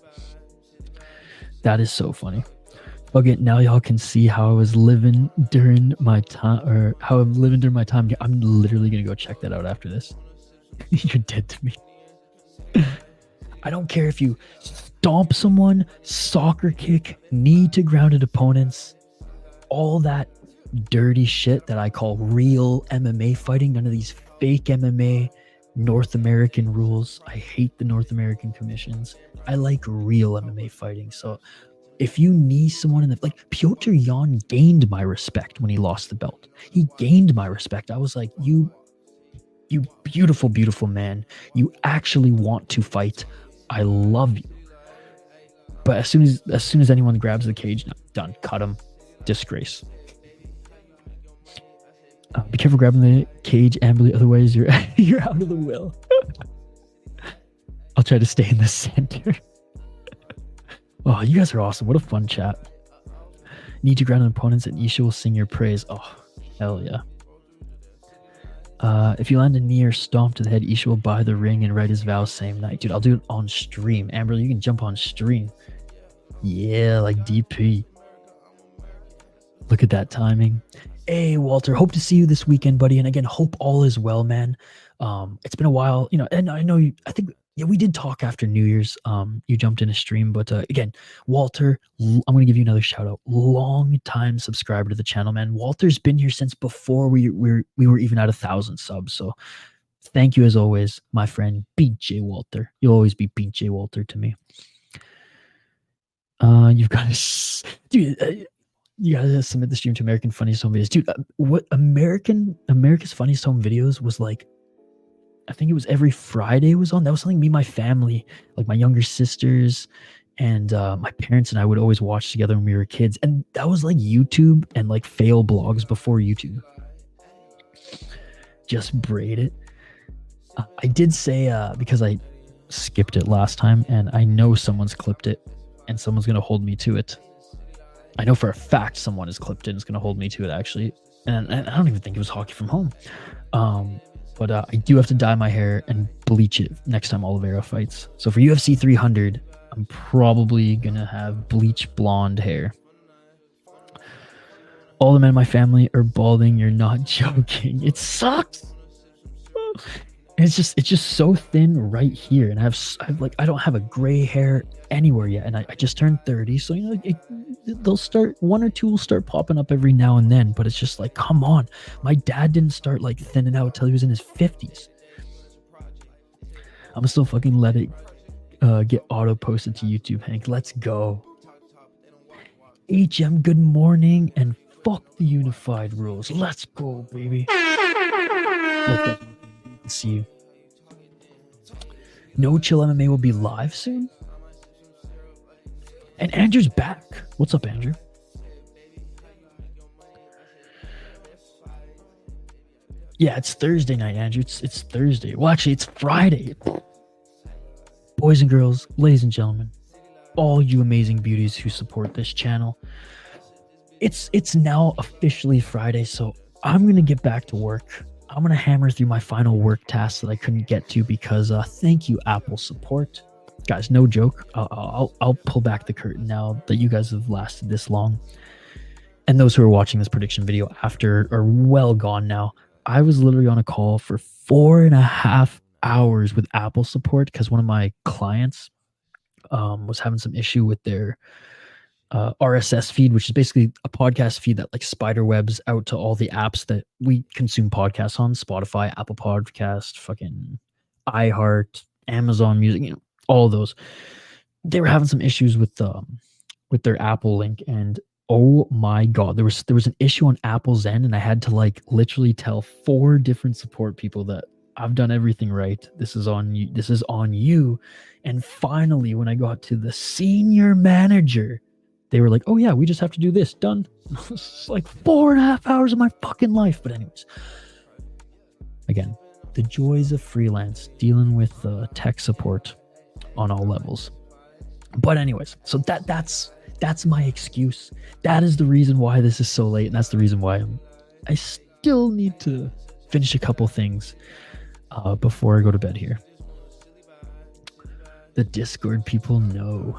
That is so funny. Okay, now y'all can see how I was living during my time, or how I'm living during my time. I'm literally gonna go check that out after this. You're dead to me. I don't care if you stomp someone, soccer kick, knee to grounded opponents, all that dirty shit that I call real MMA fighting. None of these fake MMA North American rules. I hate the North American commissions. I like real MMA fighting. So if you knee someone in the, like, Piotr Jan gained my respect when he lost the belt. He gained my respect. I was like, you beautiful, beautiful man. You actually want to fight. I love you. But as soon as anyone grabs the cage, no, done. Cut him. Disgrace. Be careful grabbing the cage, Amberly, otherwise you're out of the will. I'll try to stay in the center. Oh, you guys are awesome. What a fun chat. Need to ground opponents and Isha will sing your praise. Oh, hell yeah. If you land a knee or stomp to the head, Isha will buy the ring and write his vows same night. Dude, I'll do it on stream. Amberly, you can jump on stream. Yeah, like DP. Look at that timing. Hey, Walter, hope to see you this weekend, buddy. And again, hope all is well, man. It's been a while, and I know I think we did talk after New Year's. You jumped in a stream, but again, Walter, I'm going to give you another shout out. Long time subscriber to the channel, man. Walter's been here since before we were even at 1,000 subs. So thank you as always, my friend, BJ Walter. You'll always be BJ Walter to me. You've got to, dude. You gotta submit the stream to American Funniest Home Videos. Dude, what America's Funniest Home Videos was like, I think it was every Friday it was on. That was something me and my family, like my younger sisters and my parents and I would always watch together when we were kids. And that was like YouTube and like fail blogs before YouTube. Just braid it. I did say, because I skipped it last time and I know someone's clipped it and someone's gonna hold me to it. I know for a fact someone has clipped it and is going to hold me to it, actually. And I don't even think it was Hockey from Home. But I do have to dye my hair and bleach it next time Oliveira fights. So for UFC 300, I'm probably gonna have bleach blonde hair. All the men in my family are balding. You're not joking. It sucks. It's just so thin right here, and I don't have a gray hair anywhere yet, and I just turned 30, so they'll start, one or two will start popping up every now and then, but it's just like, come on, my dad didn't start like thinning out till he was in his 50s. I'm still fucking let it get auto posted to YouTube, Hank. Let's go. HM, good morning, and fuck the unified rules. Let's go, baby. See you. No Chill MMA will be live soon. And Andrew's back. What's up, Andrew? Yeah, it's Thursday night, Andrew. It's Thursday. Well, actually, it's Friday. Boys and girls, ladies and gentlemen, all you amazing beauties who support this channel, it's now officially Friday, so I'm gonna get back to work. I'm going to hammer through my final work tasks that I couldn't get to because thank you, Apple support. Guys, no joke. I'll pull back the curtain now that you guys have lasted this long. And those who are watching this prediction video after are well gone now. I was literally on a call for 4.5 hours with Apple support because one of my clients was having some issue with their RSS feed, which is basically a podcast feed that like spider webs out to all the apps that we consume podcasts on: Spotify, Apple Podcast, fucking iHeart, Amazon Music, all of those. They were having some issues with their Apple link, and oh my god, there was an issue on Apple's end, and I had to like literally tell 4 different support people that I've done everything right. This is on you. This is on you. And finally, when I got to the senior manager, they were like, oh yeah, we just have to do this. Done. It's like 4.5 hours of my fucking life. But anyways, again, the joys of freelance, dealing with tech support on all levels. But anyways, so that's my excuse. That is the reason why this is so late, and that's the reason why I still need to finish a couple things before I go to bed here. The Discord people know.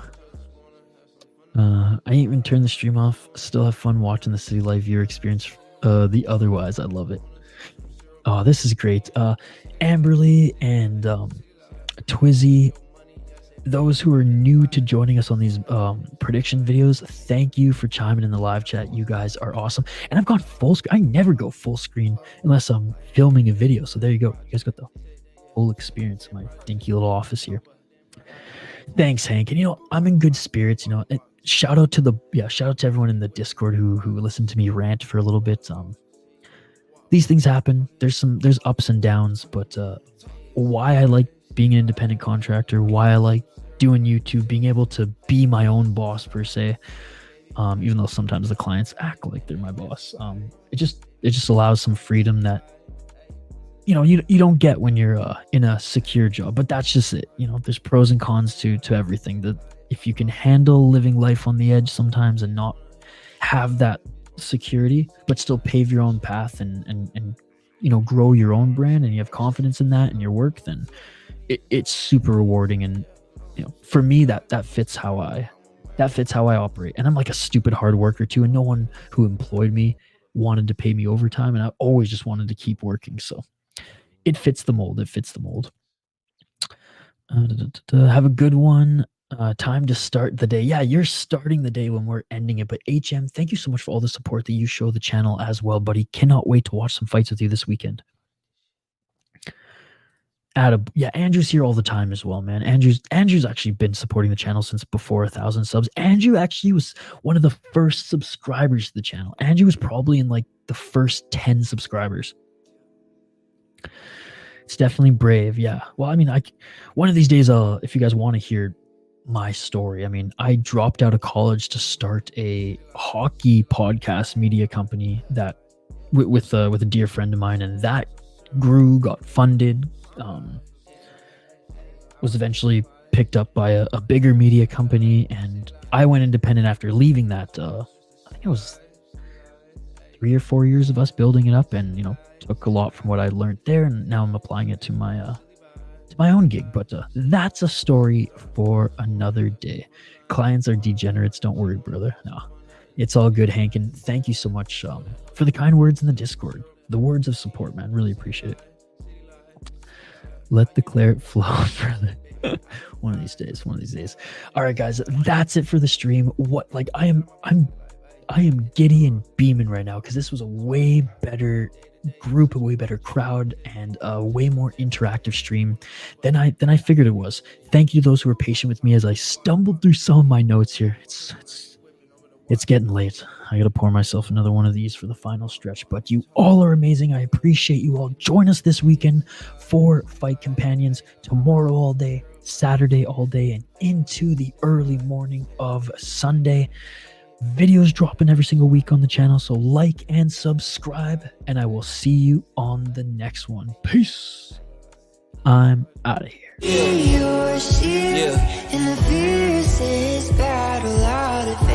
I ain't even turned the stream off. Still have fun watching the City Life viewer experience. The otherwise, I love it. Oh, this is great. Amberly and Twizzy, those who are new to joining us on these prediction videos, thank you for chiming in the live chat. You guys are awesome. And I've gone full screen. I never go full screen unless I'm filming a video. So there you go. You guys got the full experience in my dinky little office here. Thanks, Hank. And I'm in good spirits. Shout out to everyone in the Discord who listened to me rant for a little bit. These things happen. There's ups and downs, but why I like being an independent contractor, why I like doing YouTube, being able to be my own boss per se, even though sometimes the clients act like they're my boss. It just allows some freedom that you don't get when you're in a secure job. But that's just it. There's pros and cons to everything. That if you can handle living life on the edge sometimes and not have that security, but still pave your own path and grow your own brand, and you have confidence in that in your work, then it's super rewarding. And for me, that fits how I operate. And I'm like a stupid hard worker too, and no one who employed me wanted to pay me overtime, and I always just wanted to keep working. So it fits the mold. Have a good one. Time to start the day. Yeah, you're starting the day when we're ending it. But HM, thank you so much for all the support that you show the channel as well, buddy. Cannot wait to watch some fights with you this weekend. Andrew's here all the time as well, man. Andrew's actually been supporting the channel since before 1,000 subs. Andrew actually was one of the first subscribers to the channel. Andrew was probably in like the first 10 subscribers. It's definitely brave. Yeah. Well, one of these days, if you guys want to hear my story, I dropped out of college to start a hockey podcast media company that with a dear friend of mine, and that grew, got funded, was eventually picked up by a bigger media company, and I went independent after leaving that. I think it was 3 or 4 years of us building it up, and took a lot from what I learned there, and now I'm applying it to my own gig. But that's a story for another day. Clients are degenerates, don't worry, brother. No, it's all good, Hank, and thank you so much for the kind words in the Discord, the words of support, man. Really appreciate it. Let the claret flow further. One of these days. All right, guys, that's it for the stream. I am giddy and beaming right now because this was a way better group, a way better crowd, and a way more interactive stream than I figured it was. Thank you to those who were patient with me as I stumbled through some of my notes here. It's getting late. I gotta pour myself another one of these for the final stretch, but you all are amazing. I appreciate you all. Join us this weekend for Fight Companions, tomorrow all day, Saturday all day, and into the early morning of Sunday. Videos dropping every single week on the channel, so like and subscribe, and I will see you on the next one. Peace. I'm out of here. In your shield, in the fiercest battle out of